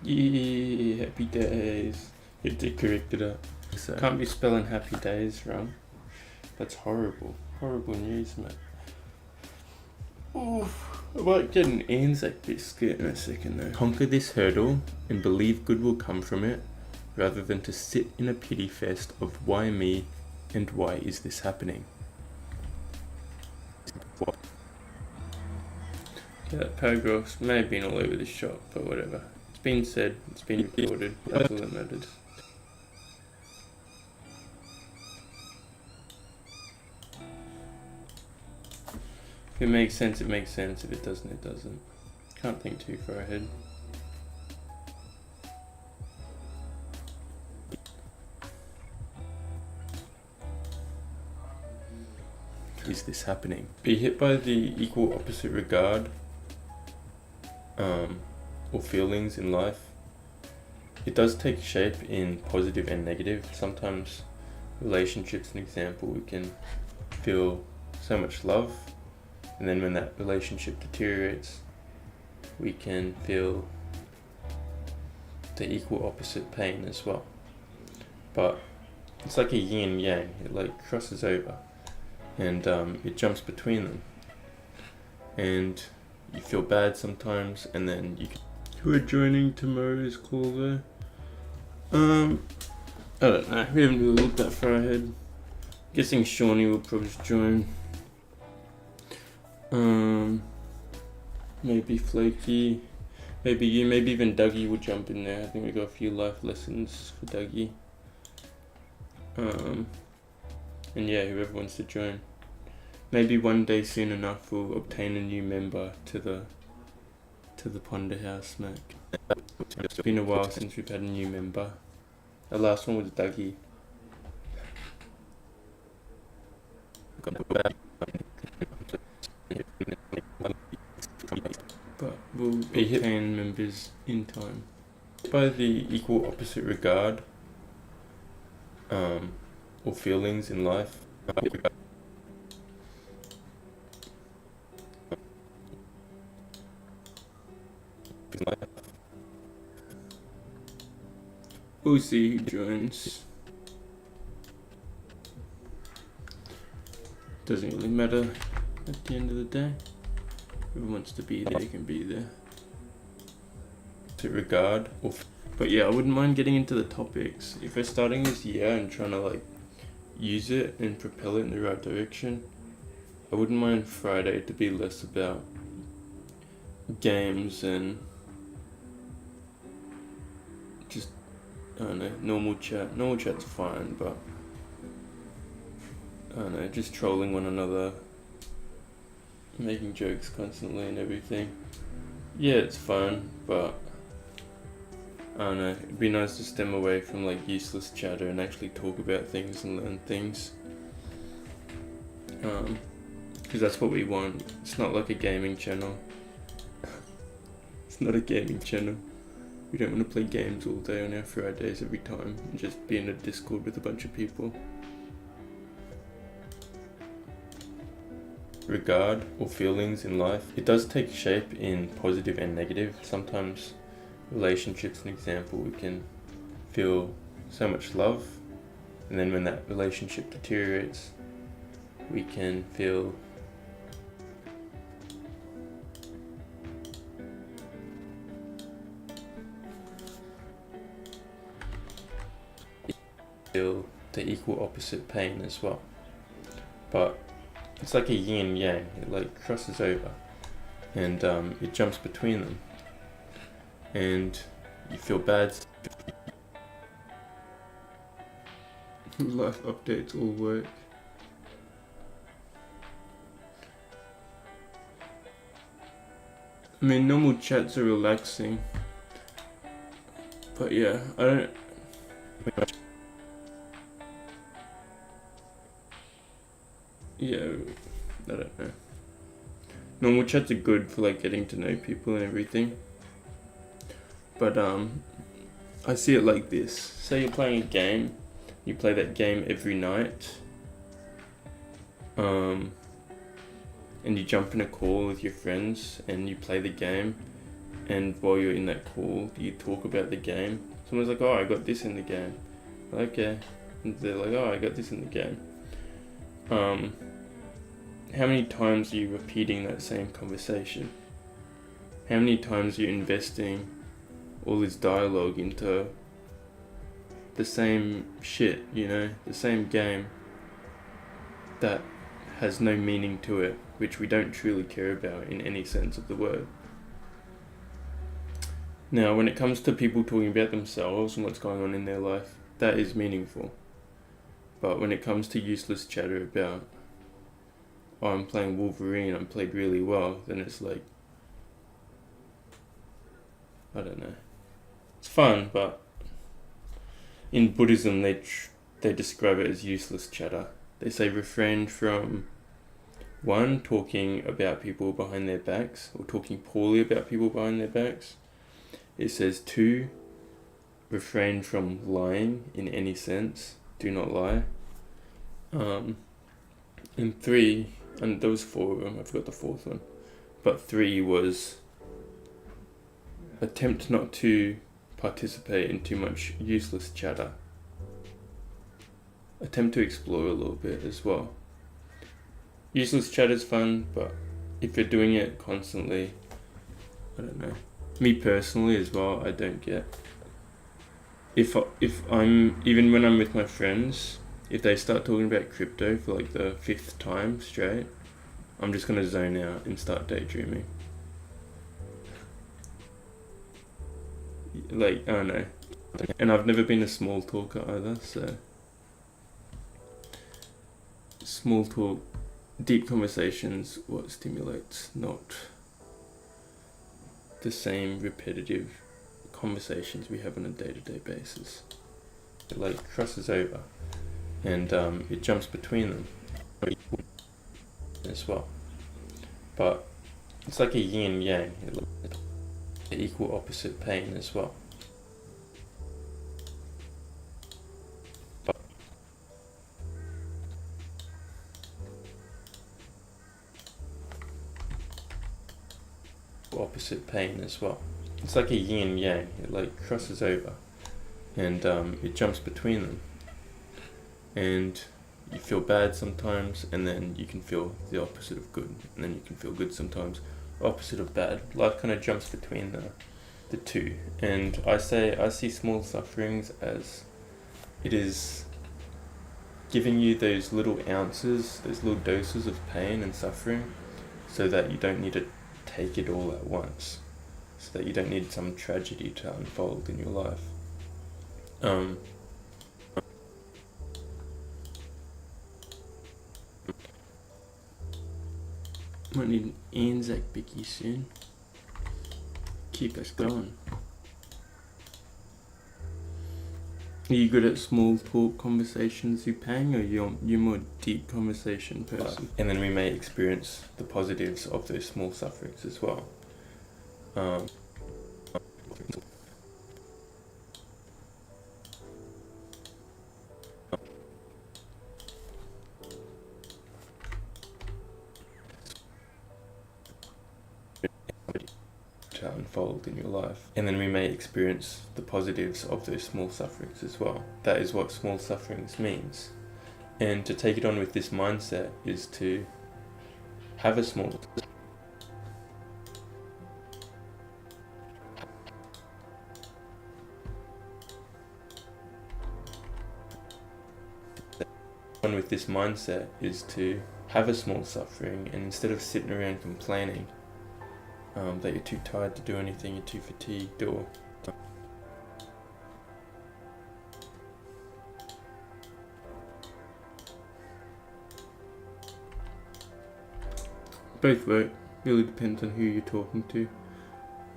[SPEAKER 2] Yeah, happy days. You have to correct it up.
[SPEAKER 1] So,
[SPEAKER 2] Can't be spelling happy days wrong. That's horrible. Horrible news, mate. Oof. I might get an Anzac biscuit in a second though.
[SPEAKER 1] conquer this hurdle and believe good will come from it, rather than to sit in a pity fest of why me and why is this happening.
[SPEAKER 2] Okay, that paragraph's may have been all over the shop, but whatever. It's been said, it's been recorded, that's all that matters. If it makes sense, it makes sense. If it doesn't, it doesn't. Can't think too far ahead.
[SPEAKER 1] Is this happening?
[SPEAKER 2] Be hit by the equal opposite regard or feelings in life. It does take shape in positive and negative. Sometimes relationships, an example, we can feel so much love, and then when that relationship deteriorates, we can feel the equal opposite pain as well. But it's like a yin and yang. It like crosses over, and it jumps between them, and you feel bad sometimes, and then you can. Who are joining tomorrow's call though? I don't know. We haven't really looked that far ahead. Guessing Shawnee will probably join. Maybe Flaky. Maybe you. Maybe even Dougie will jump in there. I think we got a few life lessons for Dougie. And yeah, whoever wants to join. Maybe one day soon enough we'll obtain a new member to the Ponder House, Mac. It's been a while since we've had a new member. The last one was Dougie.
[SPEAKER 1] will obtain members in time.
[SPEAKER 2] By the equal opposite regard or feelings in life.
[SPEAKER 1] We'll see who joins. Doesn't really matter at the end of the day. Whoever wants to be there can be there.
[SPEAKER 2] To regard or
[SPEAKER 1] But yeah, I wouldn't mind getting into the topics. If we're starting this year and trying to like use it and propel it in the right direction, I wouldn't mind Friday to be less about games and just, I don't know, normal chat. Normal chat's fine, but I don't know, just trolling one another, making jokes constantly and everything. Yeah, it's fun, but I don't know, it'd be nice to stem away from like useless chatter and actually talk about things and learn things. Because that's what we want. It's not like a gaming channel. It's not a gaming channel. We don't want to play games all day on our Fridays every time and just be in a Discord with a bunch of people.
[SPEAKER 2] regard or feelings in life. It does take shape in positive and negative. Sometimes relationships, an example, we can feel so much love, and then when that relationship deteriorates, we can feel the equal opposite pain as well. But it's like a yin and yang. It like crosses over, and it jumps between them, and you feel bad.
[SPEAKER 1] Life updates all work. I mean, normal chats are relaxing, but yeah, I don't. Yeah, I don't know. Normal chats are good for like getting to know people and everything, but I see it like this. Say you're playing a game, you play that game every night, and you jump in a call with your friends and you play the game, and while you're in that call, you talk about the game. Someone's like, "Oh, I got this in the game." Okay, and they're like, "Oh, I got this in the game." How many times are you repeating that same conversation? How many times are you investing all this dialogue into the same shit, you know, the same game that has no meaning to it, which we don't truly care about in any sense of the word? Now, when it comes to people talking about themselves and what's going on in their life, that is meaningful. But when it comes to useless chatter about, "Oh, I'm playing Wolverine, I played really well," then it's like, I don't know. It's fun, but in Buddhism they describe it as useless chatter. They say refrain from 1, talking about people behind their backs or talking poorly about people behind their backs. It says 2, refrain from lying in any sense. Do not lie. And 3, and there was 4 of them, I forgot the 4th one. But 3 was attempt not to participate in too much useless chatter. Attempt to explore a little bit as well. Useless chatter is fun, but if you're doing it constantly, I don't know. Me personally as well, I don't get. If I'm, even when I'm with my friends, if they start talking about crypto for like the 5th time straight, I'm just gonna zone out and start daydreaming. Like, I don't know. And I've never been a small talker either, so small talk, deep conversations, what stimulates, not the same repetitive conversations we have on a day-to-day basis. It like crosses over, and it jumps between them as well. But it's like a yin and yang.
[SPEAKER 2] equal opposite pain as well. Opposite pain as well. It's like a yin and yang. It like crosses over, and it jumps between them. And you feel bad sometimes, and then you can feel the opposite of good, and then you can feel good sometimes, opposite of bad. Life kind of jumps between the two. And I see small sufferings as it is giving you those little ounces, those little doses of pain and suffering, so that you don't need to take it all at once, so that you don't need some tragedy to unfold in your life.
[SPEAKER 1] Might need an Anzac Bicky soon. Keep us going. Are you good at small talk conversations, Pang, or you're more deep conversation person?
[SPEAKER 2] And then we may experience the positives of those small sufferings as well. To unfold in your life, and then we may experience the positives of those small sufferings as well. That is what small sufferings means. And to take it on with this mindset is to have a small on with this mindset is to have a small suffering, and instead of sitting around complaining that you're too tired to do anything, you're too fatigued, or
[SPEAKER 1] Both work. Really depends on who you're talking to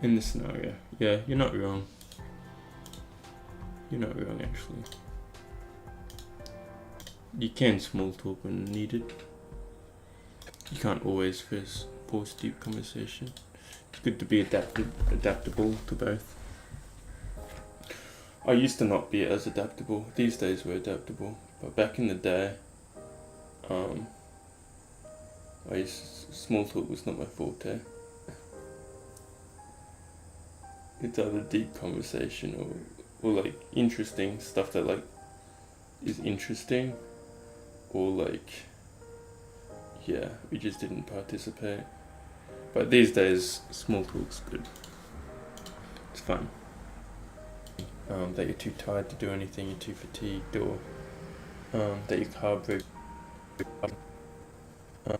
[SPEAKER 1] in the scenario. Yeah, you're not wrong. You're not wrong, actually. You can small talk when needed. You can't always force deep conversation. It's good to be adaptable to both. I used to not be as adaptable. These days we're adaptable. But back in the day, small talk was not my forte. It's either deep conversation or like interesting stuff that like is interesting, or like, yeah, we just didn't participate. But these days, small talk's good. It's fun. That you're too tired to do anything, you're too fatigued, or that your carb rate. I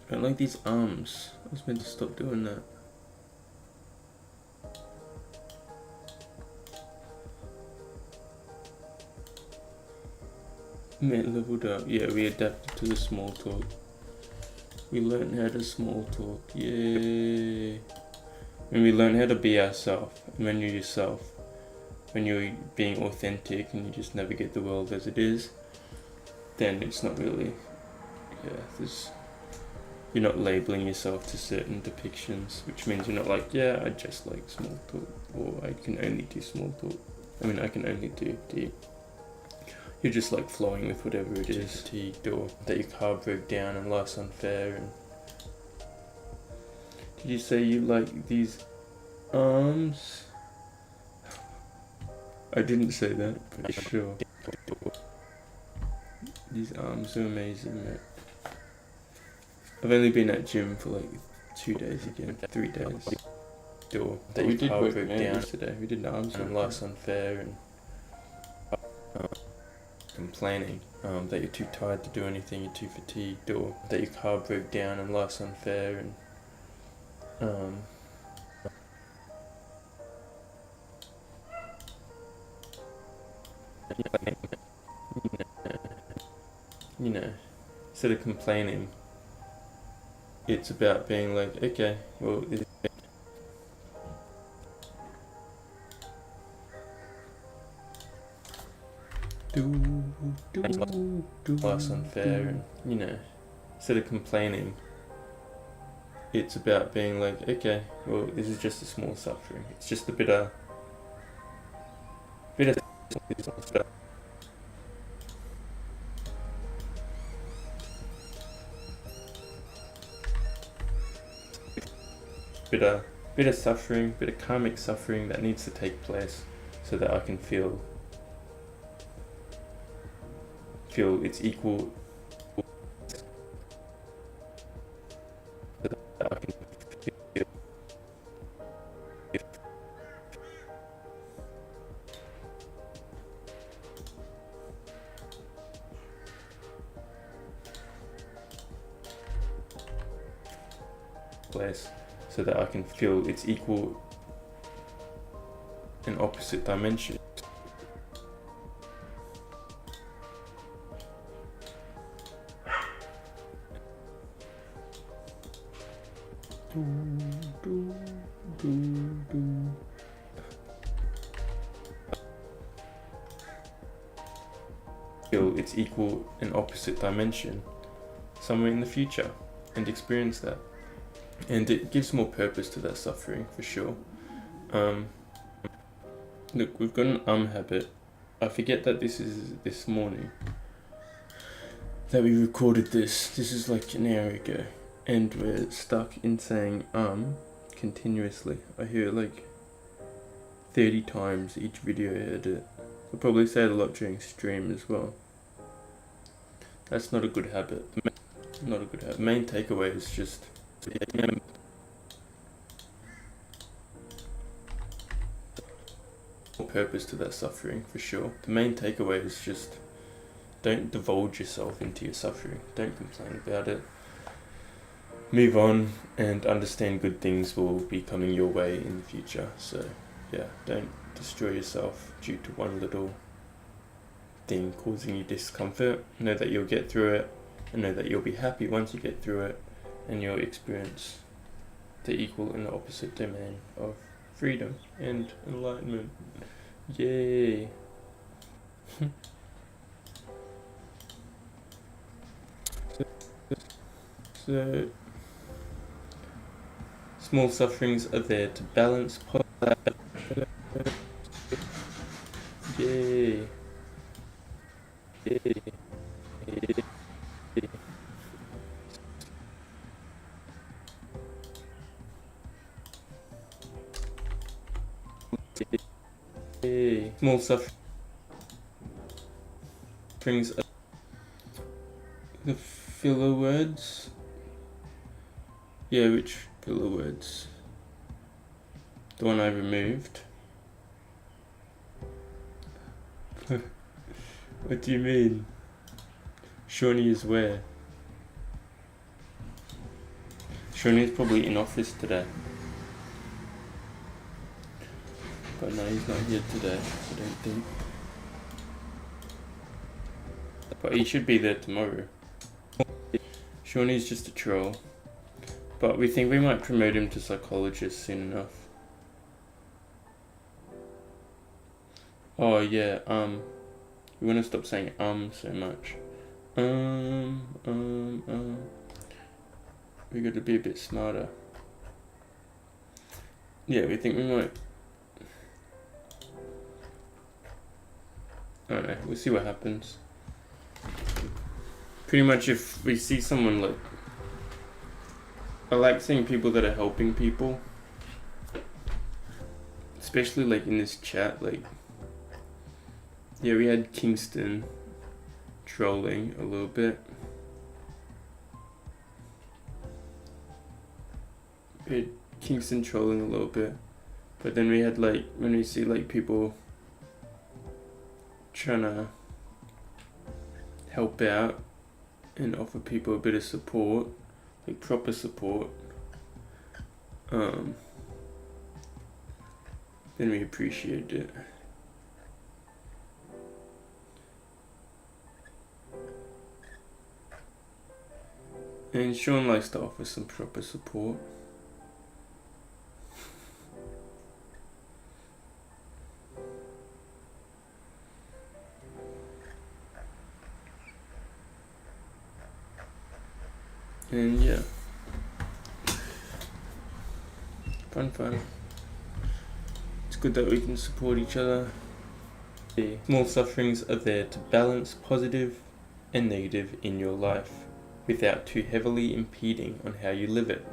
[SPEAKER 1] don't like these arms. I was meant to stop doing that. Mate leveled up. Yeah, we adapted to the small talk. We learned how to small talk. Yay. When we learn how to be ourselves, when you're yourself, when you're being authentic and you just navigate the world as it is, then it's not really, you're not labeling yourself to certain depictions, which means you're not like, yeah, I just like small talk, or I can only do small talk. I mean, I can only do deep. You're just like flowing with whatever it is. Fatigued, or that your carb broke down and life's unfair. And did you say you like these arms? I didn't say that, but sure. These arms are amazing, mate. I've only been at gym for like 2 days again, 3 days. Or that your carb broke down yesterday. We did arms, and life's unfair, and complaining that you're too tired to do anything, you're too fatigued, or that your carb broke down and life's unfair, and you know, instead of complaining, it's about being like, okay, well, life's unfair, and instead of complaining,
[SPEAKER 2] it's about being like, okay, well, this is just a small suffering. It's just a bit of bit of suffering, bit of karmic suffering that needs to take place so that I can feel its equal. Place so that I can feel its equal and opposite dimension. Feel its equal and opposite dimension somewhere in the future and experience that. And it gives more purpose to that suffering, for sure. Look, we've got an habit. I forget that this is this morning that we recorded this. This is like an hour ago. And we're stuck in saying continuously. I hear it like 30 times each video edit. I'll probably say it a lot during stream as well. That's not a good habit. Not a good habit. Main takeaway is just purpose to that suffering, for sure. The main takeaway is just don't divulge yourself into your suffering. Don't complain about it. Move on and understand good things will be coming your way in the future. So yeah, don't destroy yourself due to one little thing causing you discomfort. Know that you'll get through it, and know that you'll be happy once you get through it, and you'll experience the equal and the opposite domain of freedom and enlightenment. Yay! So small sufferings are there to balance. Yay! Yay! Small sufferings are the filler words. Yeah, which filler words? The one I removed. What do you mean? Shawnee is where? Shawnee is probably in office today. But no, he's not here today, I don't think. But he should be there tomorrow. Shawnee's just a troll. But we think we might promote him to psychologist soon enough. Oh yeah, we want to stop saying so much. We got to be a bit smarter. Yeah, we think we might. I don't know, we'll see what happens. Pretty much if we see someone like... I like seeing people that are helping people. Especially like in this chat, like... Yeah, we had Kingston trolling a little bit. We had Kingston trolling a little bit. But then we had like, when we see like people trying to help out and offer people a bit of support, like proper support, then we appreciate it. And Sean likes to offer some proper support. And yeah,
[SPEAKER 1] Fun. It's good that we can support each other. The small sufferings are there to balance positive and negative in your life without too heavily impeding on how you live it.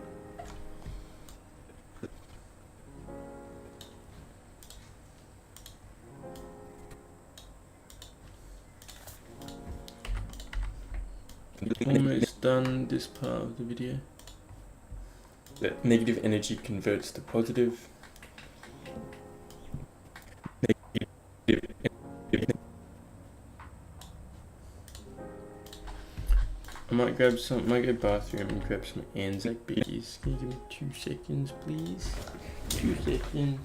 [SPEAKER 1] Almost done this part of the video. That negative energy converts to positive. I might go bathroom and grab some Anzac biggies. Can you give me 2 seconds, please? 2 seconds.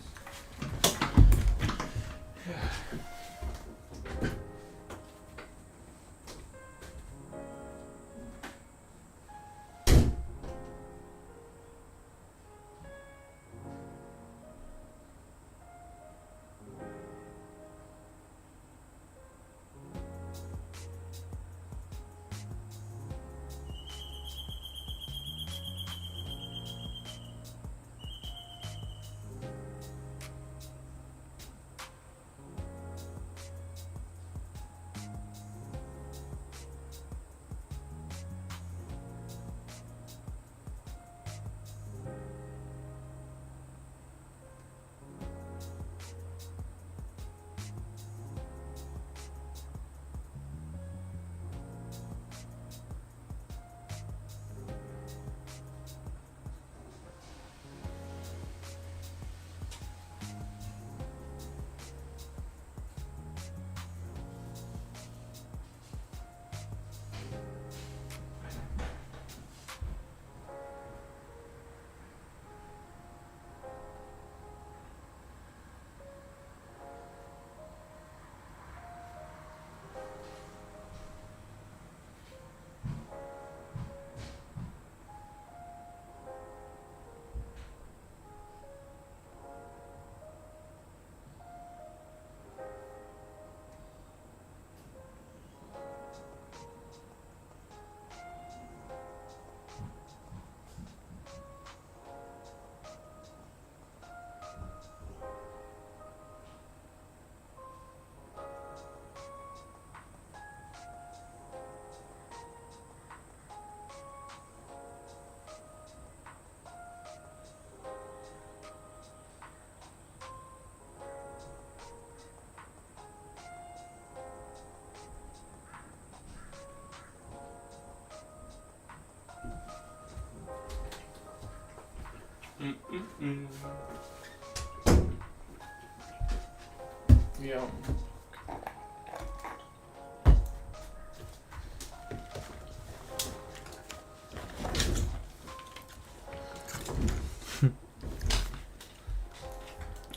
[SPEAKER 1] Yeah.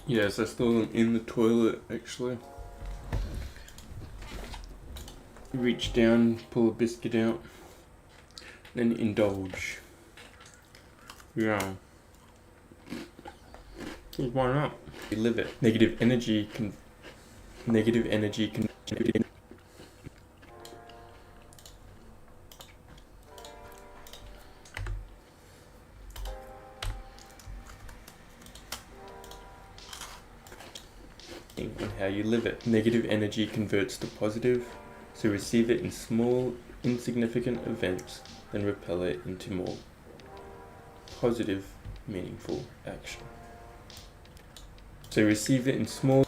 [SPEAKER 1] Yes, I stole them in the toilet actually. Reach down, pull a biscuit out, then indulge. Yeah. Why not? You live it. Negative energy can. On how you live it. Negative energy converts to positive, so receive it in small, insignificant events, then repel it into more positive, meaningful action. So receive it in small,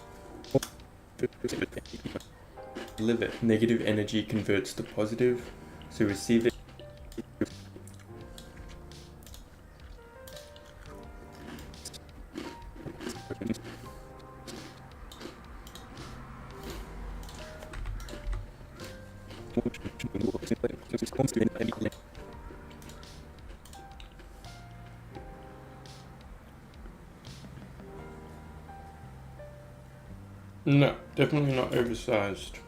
[SPEAKER 1] live it. Negative energy converts to positive, so receive it. No, definitely not oversized.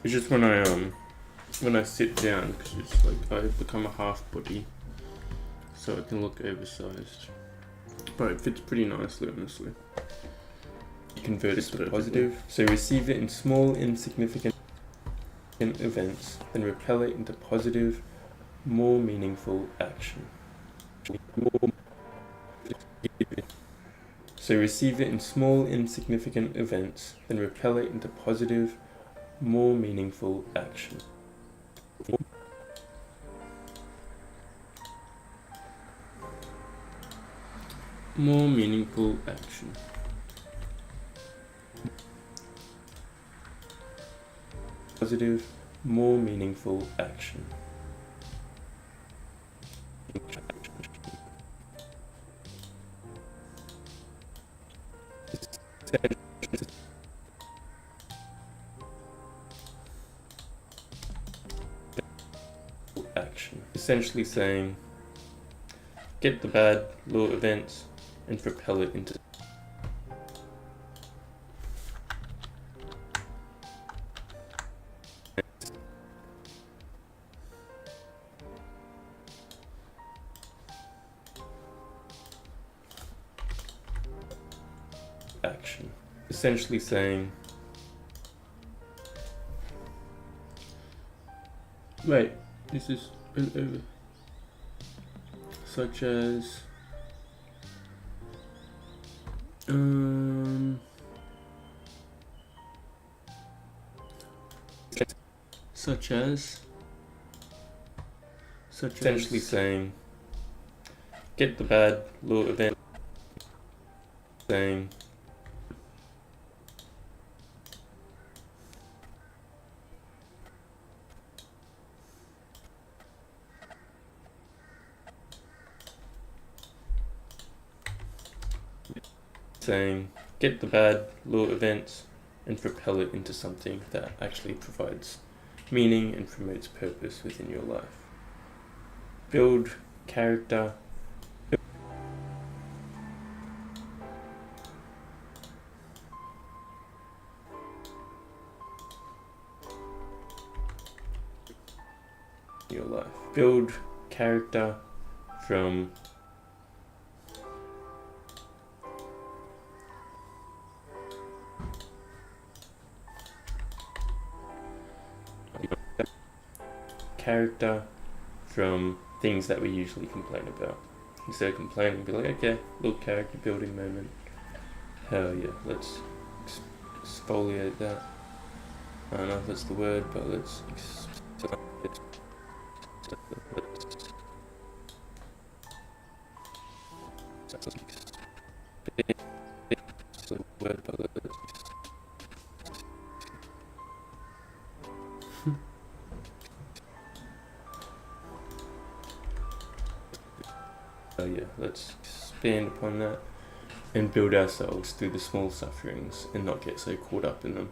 [SPEAKER 1] It's just when I sit down, because it's like I've become a half body, so it can look oversized. But it fits pretty nicely, honestly. Convert it to positive, so receive it in small, insignificant events, then repel it into positive, more meaningful action.
[SPEAKER 2] So receive it in small, insignificant events, then repel it into positive, more meaningful action.
[SPEAKER 1] More meaningful action.
[SPEAKER 2] Positive, more meaningful action. Action. Essentially saying, get the bad little events and propel it into action. Essentially saying,
[SPEAKER 1] Wait, this is over. Such as
[SPEAKER 2] essentially saying, get the bad little event, saying, get the bad little events and propel it into something that actually provides meaning and promotes purpose within your life. Build character. Your life. Build character from things that we usually complain about. Instead of complaining, be like, okay, little character building moment. Hell yeah, let's exfoliate that. I don't know if that's the word, but let's let's expand upon that and build ourselves through the small sufferings and not get so caught up in them.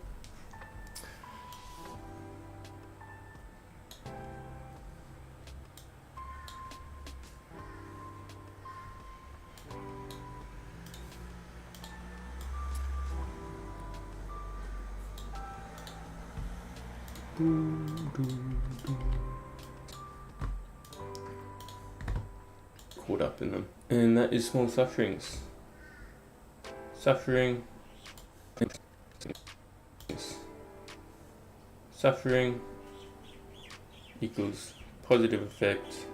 [SPEAKER 2] Caught up in them. And that is small sufferings. Suffering equals positive effect.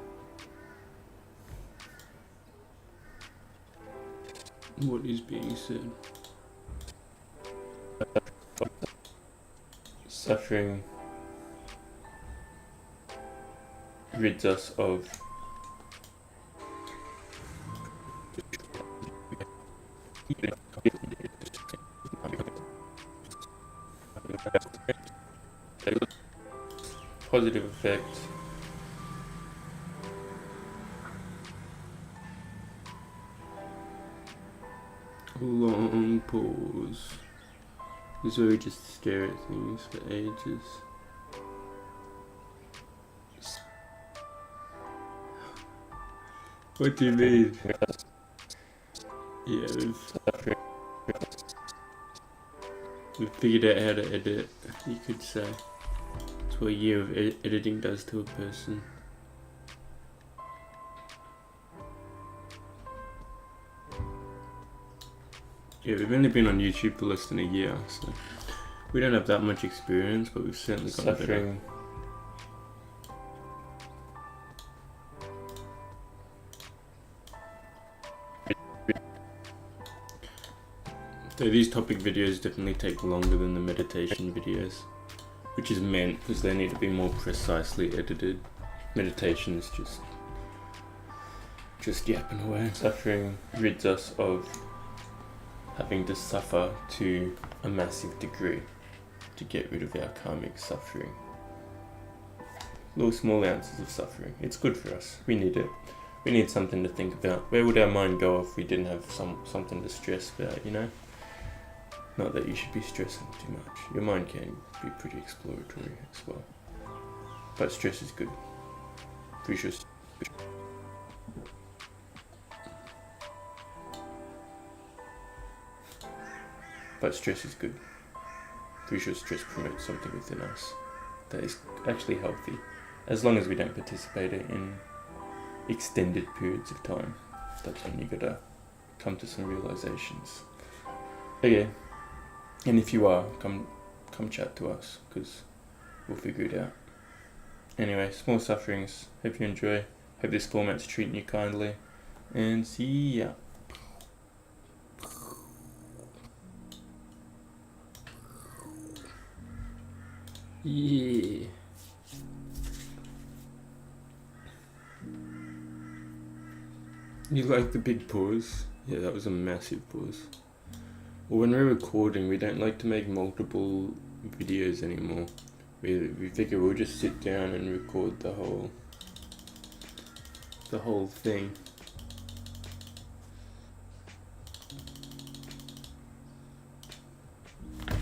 [SPEAKER 1] What is being said?
[SPEAKER 2] Suffering rids us of positive effect.
[SPEAKER 1] Long pause. This is where we just stare at things for ages. What do you mean? Yeah, we've figured out how to edit, you could say. It's what a year of editing does to a person. Yeah, we've only been on YouTube for less than a year, so we don't have that much experience, but we've certainly got better. So these topic videos definitely take longer than the meditation videos, which is meant because they need to be more precisely edited. Meditation is just yapping away. Suffering rids us of having to suffer to a massive degree to get rid of our karmic suffering. Little small ounces of suffering. It's good for us. We need it. We need something to think about. Where would our mind go if we didn't have something to stress about, you know? Not that you should be stressing too much. Your mind can be pretty exploratory as well. But stress is good. Pretty sure. But stress is good. Pretty sure stress promotes something within us that is actually healthy, as long as we don't participate in extended periods of time. That's when you gotta come to some realizations. Okay, and if you are, come chat to us, because we'll figure it out. Anyway, small sufferings. Hope you enjoy. Hope this format's treating you kindly, and see ya. Yeah. You like the big pause? Yeah, that was a massive pause. Well, when we're recording, we don't like to make multiple videos anymore. We figure we'll just sit down and record the whole thing.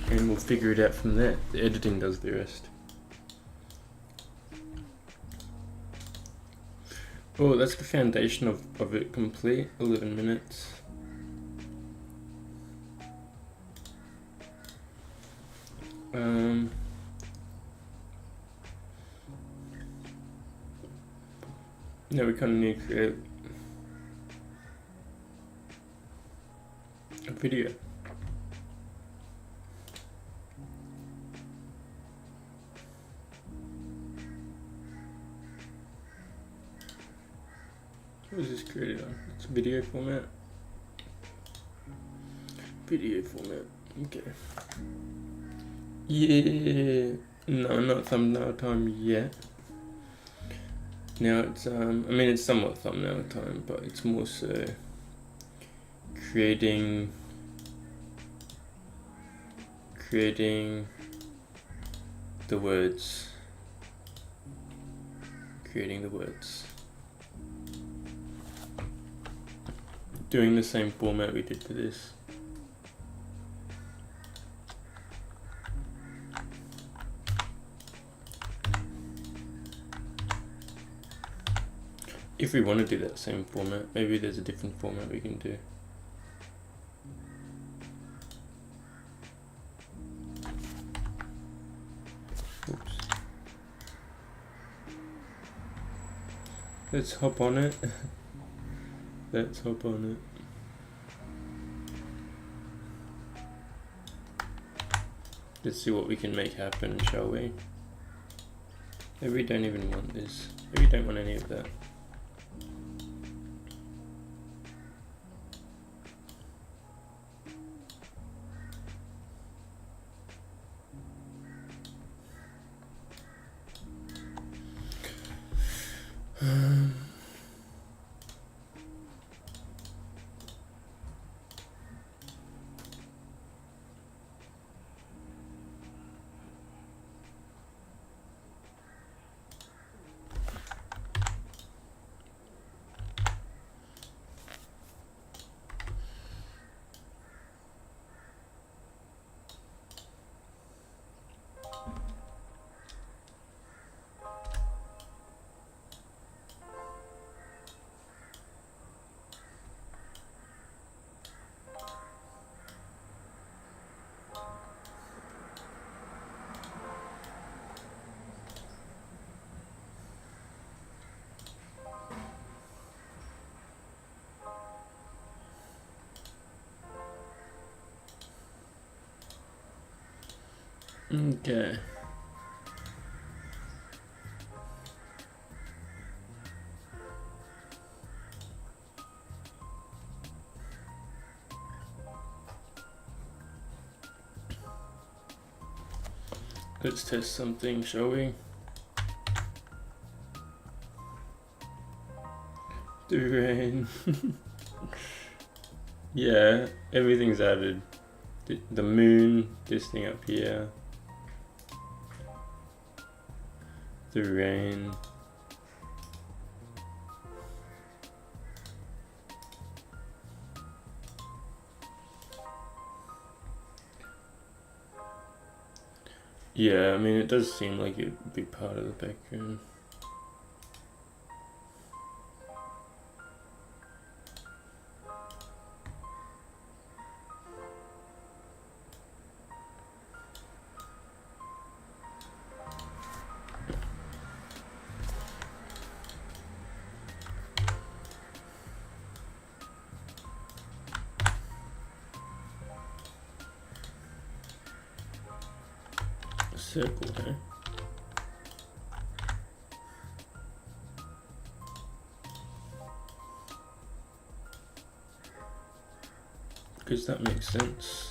[SPEAKER 1] And we'll figure it out from there. The editing does the rest. Oh, that's the foundation of it complete. 11 minutes. Now we kind of need to create a video. What is this created on? It's a video format. Video format. Okay. Yeah. No, not thumbnail time yet. Now it's I mean it's somewhat thumbnail time, but it's more so creating the words. Creating the words. Doing the same format we did for this. If we want to do that same format, maybe there's a different format we can do. Oops. Let's hop on it. Let's hop on it. Let's see what we can make happen, shall we? Maybe we don't even want this. Maybe we don't want any of that. Okay.
[SPEAKER 2] Let's test something, shall we? The rain. Yeah, everything's added. The moon, this thing up here. The rain. Yeah, I mean, it does seem like it would be part of the background. A circle, huh? Because that makes sense.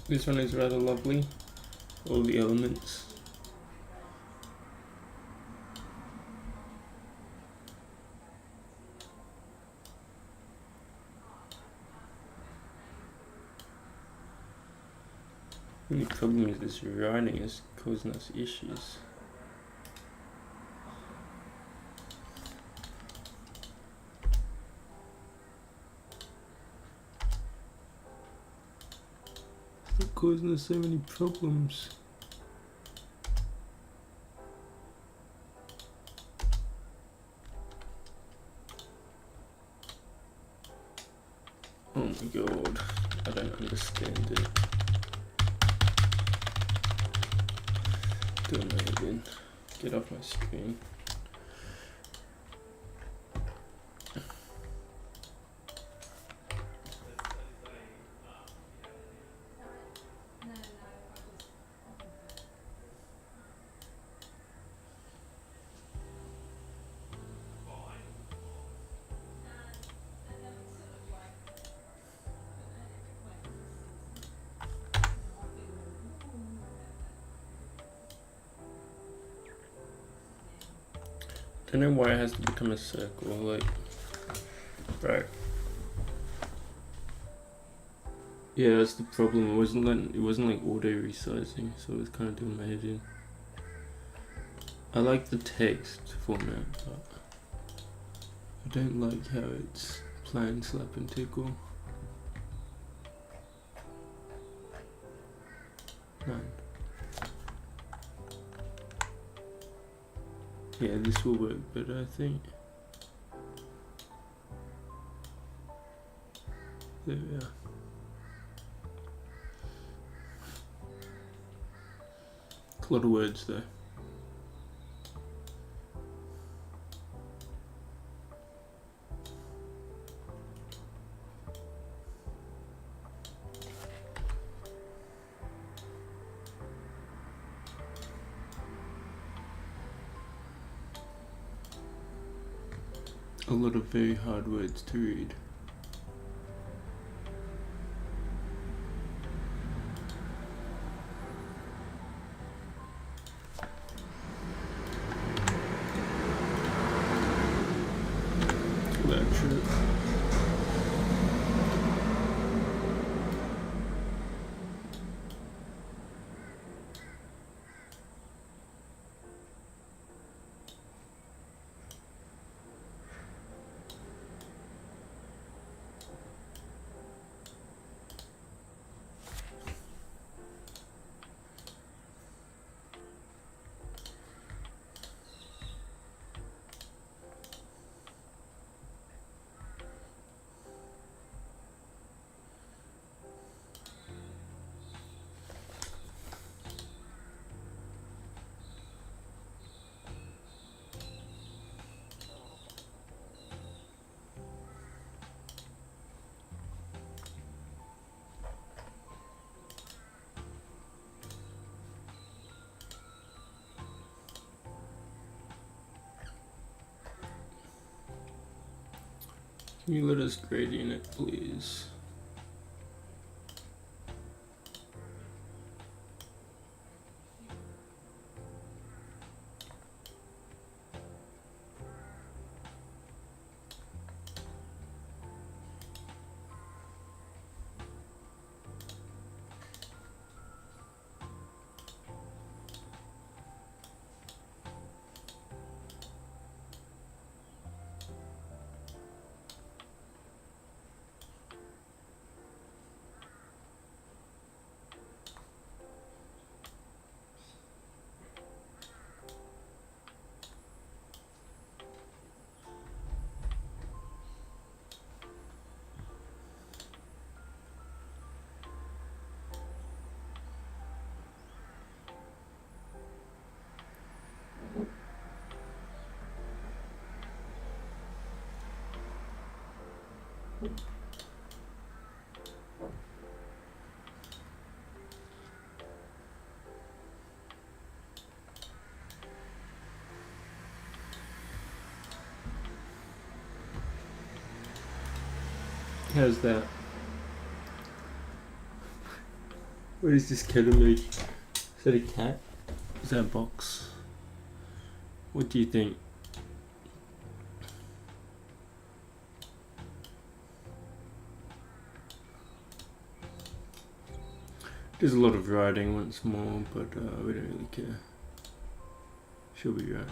[SPEAKER 2] This one is rather lovely. All the elements. The only problem is this writing is causing us issues. It's causing us so many problems. Oh my god, I don't understand it. Do it again. Get off my screen. I don't know why it has to become a circle, like, right. Yeah, that's the problem. It wasn't like auto resizing, so it was kind of doing my head in. I like the text format, but I don't like how it's plain slap and tickle. None. Yeah, this will work better, I think. There we are. A lot of words though. A lot of very hard words to read. That's it.
[SPEAKER 1] Can you let us gradient it, please? How's that? What is this ketamine? Is that a cat? Is that a box? What do you think? There's a lot of writing once more, but we don't really care. She'll be right.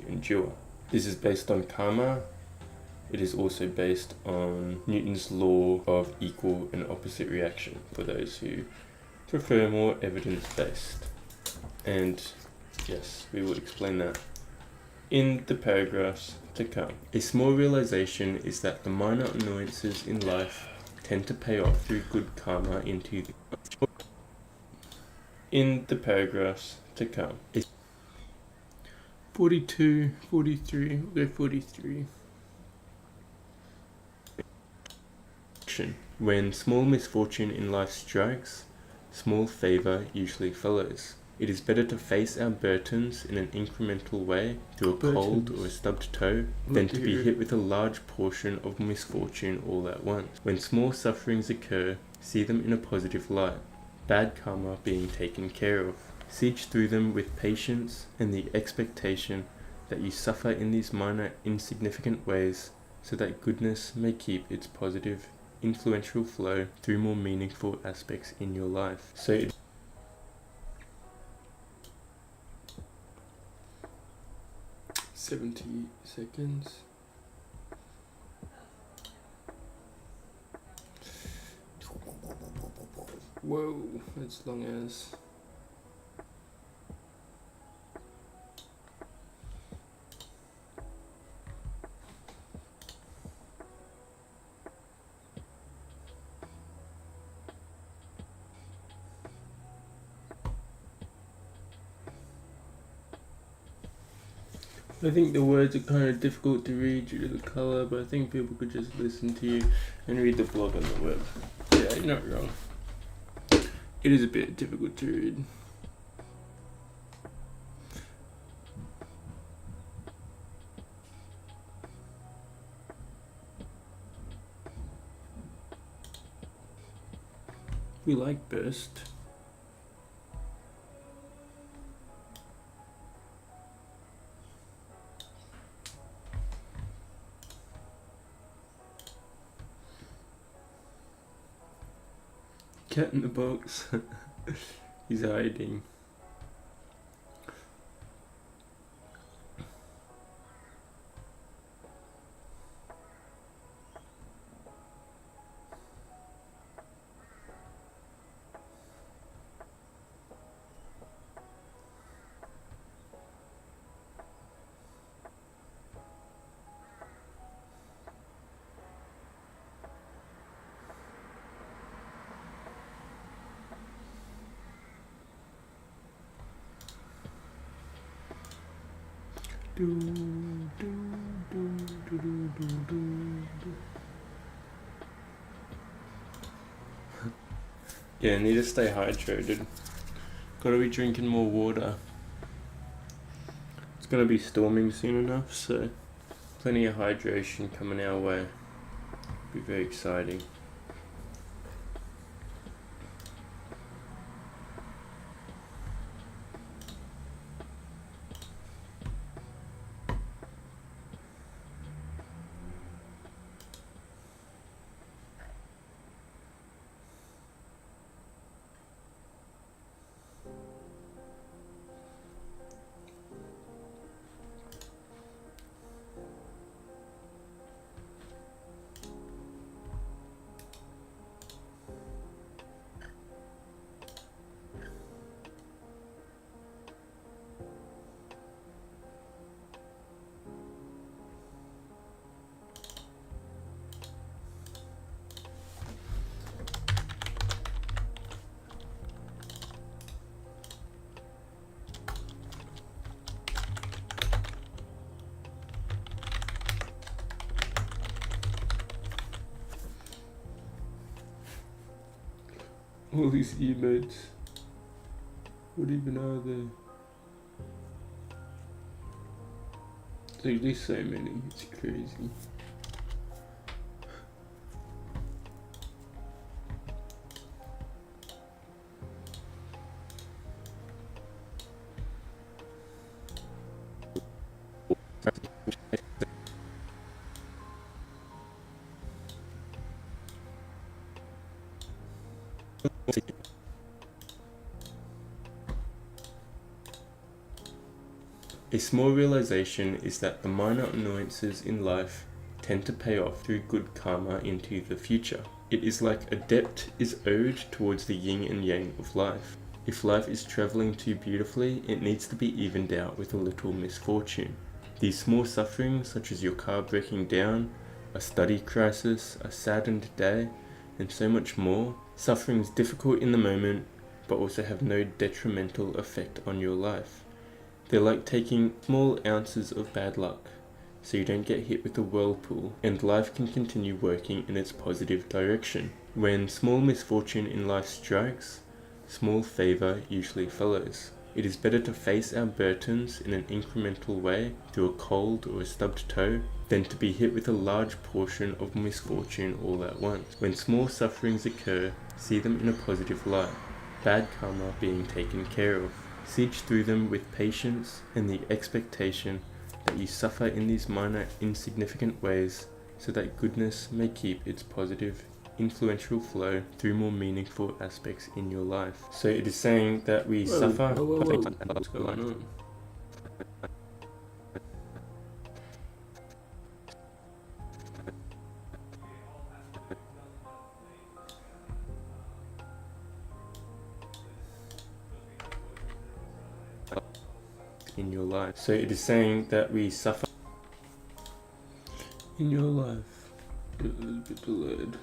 [SPEAKER 1] Endure. This is based on karma. It is also based on Newton's law of equal and opposite reaction for those who prefer more evidence-based. And yes, we will explain that in the paragraphs to come. A small realization is that the minor annoyances in life tend to pay off through good karma in the paragraphs to come. 42, 43, we'll go 43. When small misfortune in life strikes, small favor usually follows. It is better to face our burdens in an incremental way through a cold or a stubbed toe than to be hit with a large portion of misfortune all at once. When small sufferings occur, see them in a positive light, bad karma being taken care of. Siege through them with patience and the expectation that you suffer in these minor insignificant ways so that goodness may keep its positive influential flow through more meaningful aspects in your life. So 70 seconds. Whoa, that's long as. I think the words are kind of difficult to read due to the colour, but I think people could just listen to you and read the blog on the web. Yeah, you're not wrong. It is a bit difficult to read. We like burst. Cat in the box. He's hiding.
[SPEAKER 2] Yeah, need to stay hydrated. Gotta be drinking more water. It's gonna be storming soon enough, so plenty of hydration coming our way. Be very exciting. All these emotes. What even are they? There's so many, it's crazy. A small realization is that the minor annoyances in life tend to pay off through good karma into the future. It is like a debt is owed towards the yin and yang of life. If life is traveling too beautifully, it needs to be evened out with a little misfortune. These small sufferings, such as your car breaking down, a study crisis, a saddened day, and so much more, sufferings difficult in the moment, but also have no detrimental effect on your life. They're like taking small ounces of bad luck, so you don't get hit with a whirlpool, and life can continue working in its positive direction. When small misfortune in life strikes, small favor usually follows. It is better to face our burdens in an incremental way through a cold or a stubbed toe than to be hit with a large portion of misfortune all at once. When small sufferings occur, see them in a positive light, bad karma being taken care of. Siege through them with patience and the expectation that you suffer in these minor insignificant ways so that goodness may keep its positive influential flow through more meaningful aspects in your life. So it is saying that we suffer. What's going on? In your life. So it is saying that we suffer in your life. It was a bit delayed.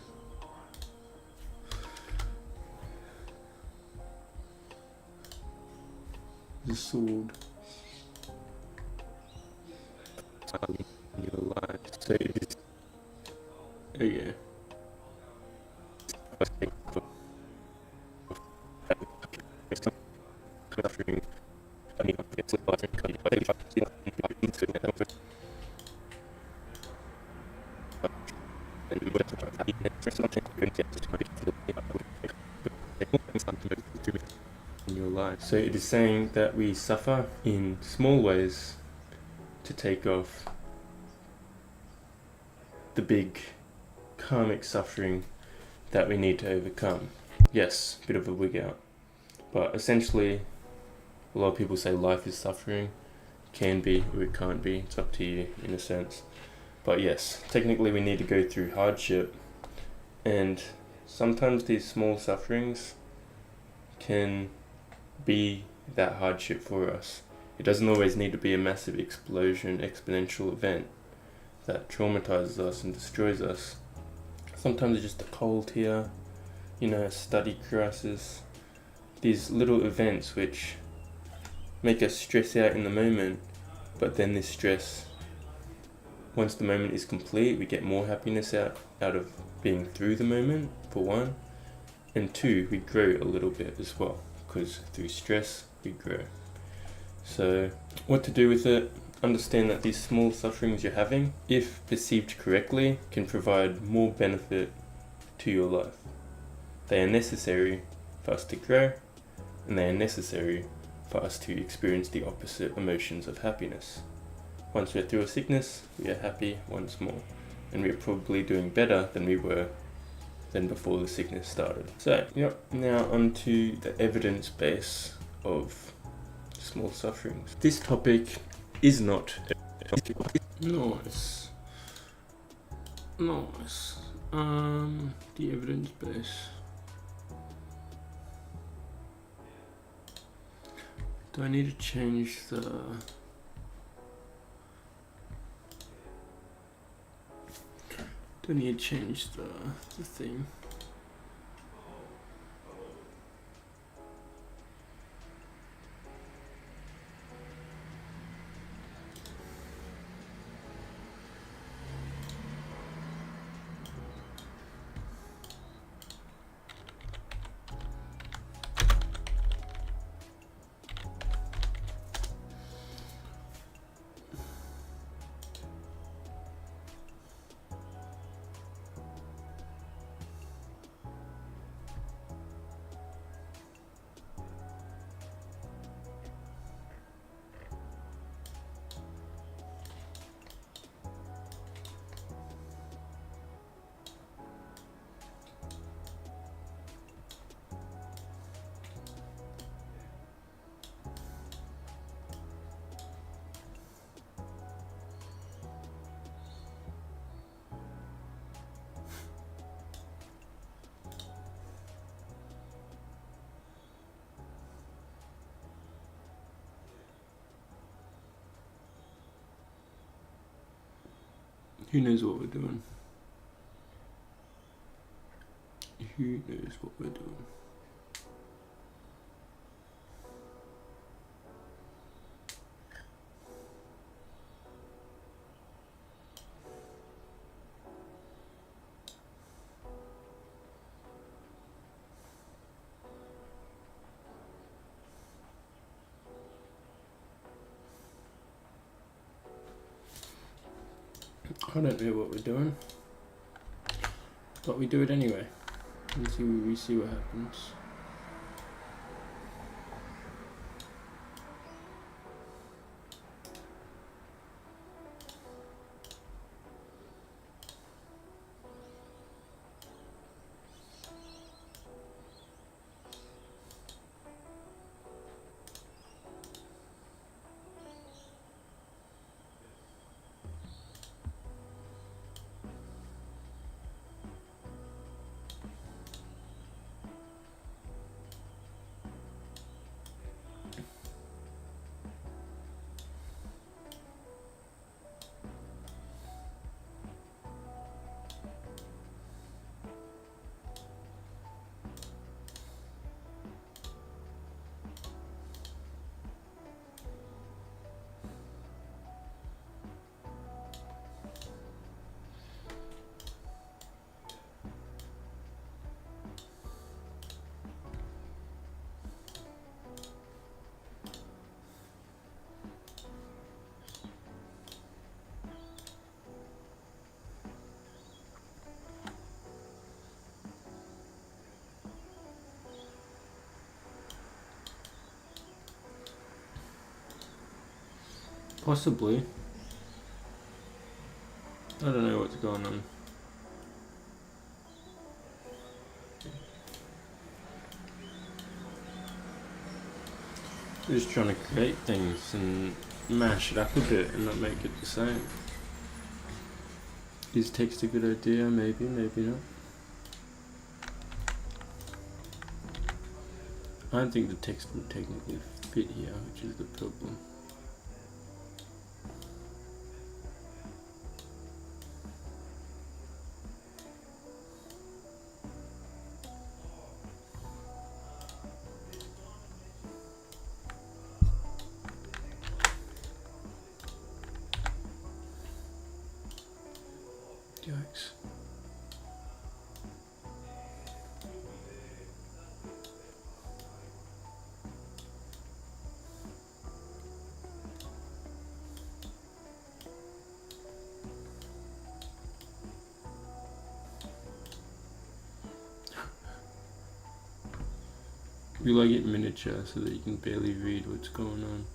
[SPEAKER 2] The sword. In your life. So it is. Oh yeah. In your life. So it is saying that we suffer in small ways to take off the big karmic suffering that we need to overcome. Yes, bit of a wig out. But essentially, a lot of people say life is suffering. Can be, or it can't be. It's up to you, in a sense. But yes, technically we need to go through hardship. And sometimes these small sufferings can be that hardship for us. It doesn't always need to be a massive explosion, exponential event that traumatizes us and destroys us. Sometimes it's just a cold here, a study crisis. These little events which make us stress out in the moment but then this stress, once the moment is complete, we get more happiness out of being through the moment, for one, and two, we grow a little bit as well, because through stress we grow. So what to do with it? Understand that these small sufferings you're having, if perceived correctly, can provide more benefit to your life. They are necessary for us to grow, and they are necessary for us to experience the opposite emotions of happiness. Once we're through a sickness, we are happy once more, and we are probably doing better than we were than before the sickness started. So, now on to the evidence base of small sufferings. This topic is not nice. The evidence base. Do I need to change the... Do I need to change the thing? Who knows what we're doing? Who knows what we're doing? I don't know what we're doing, but we do it anyway. And we see what happens. Possibly. I don't know what's going on. We're just trying to create things and mash it up a bit and not make it the same. Is text a good idea? Maybe, maybe not. I don't think the text would technically fit here, which is the problem.
[SPEAKER 1] Yikes. We like it miniature so that you can barely read what's going on.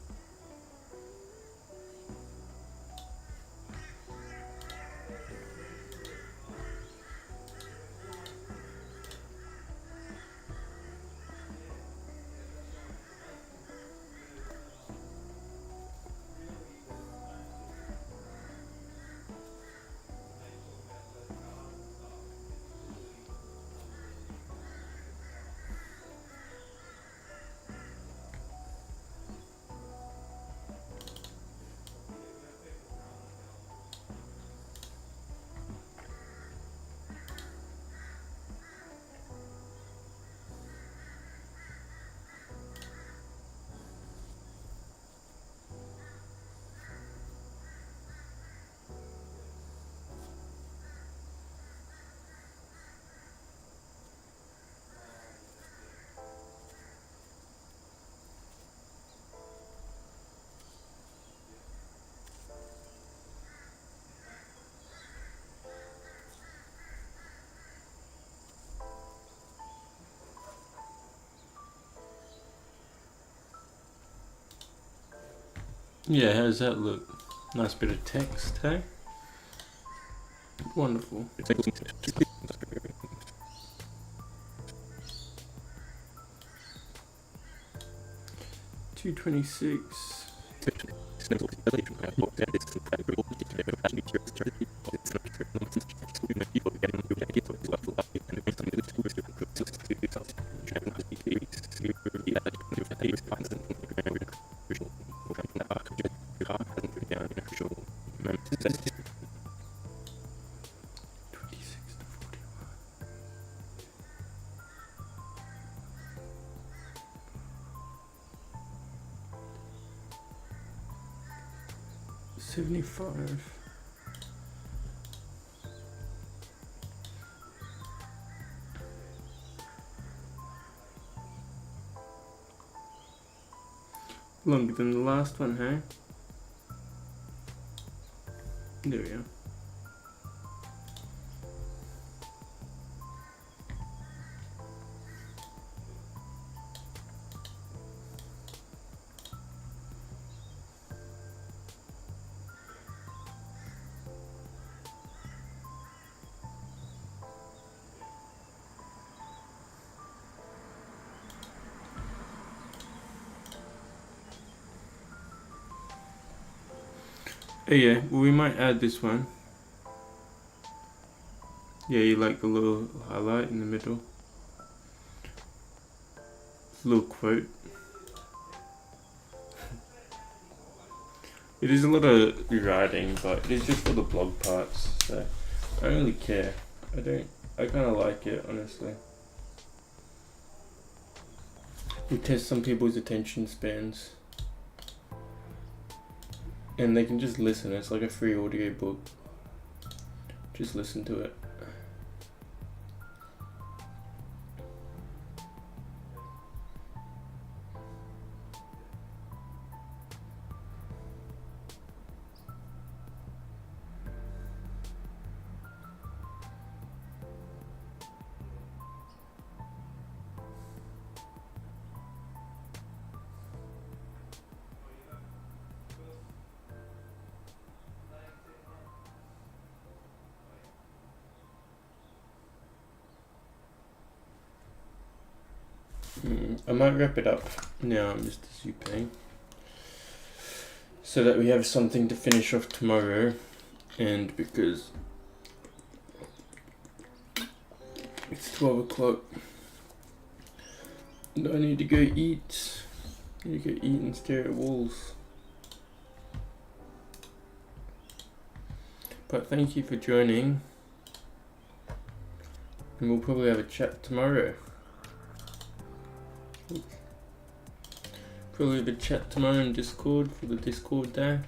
[SPEAKER 1] Yeah, how does that look? Nice bit of text, hey? Wonderful. 226. $75. Longer than the last one, hey? There we go. Oh yeah, well we might add this one. Yeah, you like the little highlight in the middle. Little quote. It is a lot of writing, but it is just for the blog parts, so I don't really care. I kind of like it, honestly. We test some people's attention spans. And they can just listen. It's like a free audio book. Just listen to it. I might wrap it up now, Mr. Zupang, so that we have something to finish off tomorrow, and because it's 12 o'clock and I need to go eat. I need to go eat and stare at walls. But thank you for joining, and we'll probably have a chat tomorrow. Probably have a chat tomorrow in Discord for the Discord day,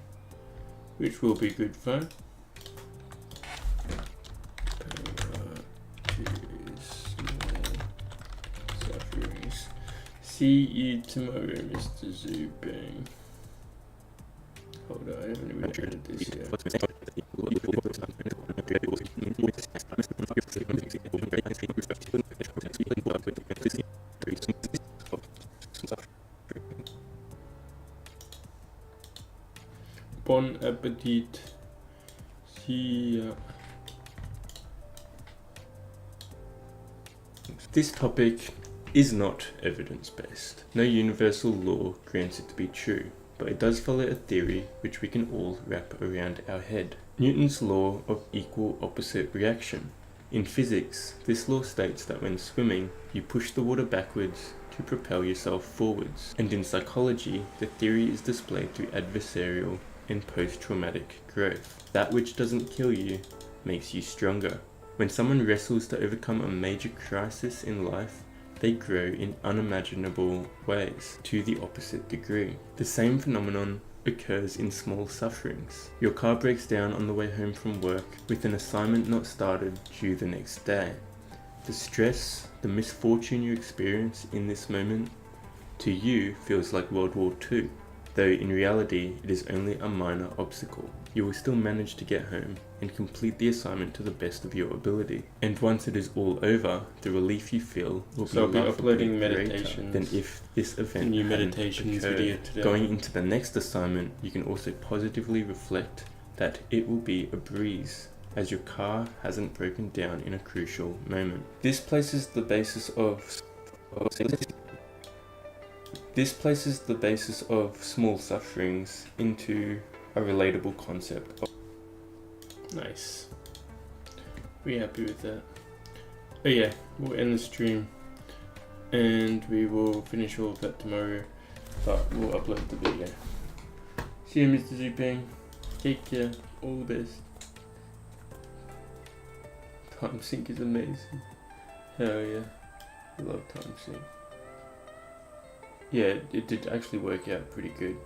[SPEAKER 1] which will be good fun. See you tomorrow, Mr. Zubing. Hold on, I haven't even edited this yet. Bon appetit. See ya. This topic is not evidence-based. No universal law grants it to be true, but it does follow a theory which we can all wrap around our head. Newton's law of equal opposite reaction. In physics, this law states that when swimming, you push the water backwards to propel yourself forwards. And in psychology, the theory is displayed through adversarial and post-traumatic growth. That which doesn't kill you makes you stronger. When someone wrestles to overcome a major crisis in life, they grow in unimaginable ways to the opposite degree. The same phenomenon occurs in small sufferings. Your car breaks down on the way home from work with an assignment not started due the next day. The stress, the misfortune you experience in this moment, to you feels like World War II, though in reality it is only a minor obstacle. You will still manage to get home and complete the assignment to the best of your ability. And once it is all over, the relief you feel will be
[SPEAKER 2] uploading
[SPEAKER 1] greater
[SPEAKER 2] meditations.
[SPEAKER 1] than if this event
[SPEAKER 2] New
[SPEAKER 1] hadn't
[SPEAKER 2] meditations
[SPEAKER 1] occurred.
[SPEAKER 2] video today.
[SPEAKER 1] Going into the next assignment, you can also positively reflect that it will be a breeze, as your car hasn't broken down in a crucial moment. This places the basis of small sufferings into a relatable concept. Nice. We happy with that. Oh yeah, we'll end the stream and we will finish all of that tomorrow, but we'll upload the video. See you, Mr. Zuping. Take care. All the best. Time sync is amazing. Hell yeah. I love time sync. Yeah, it did actually work out pretty good.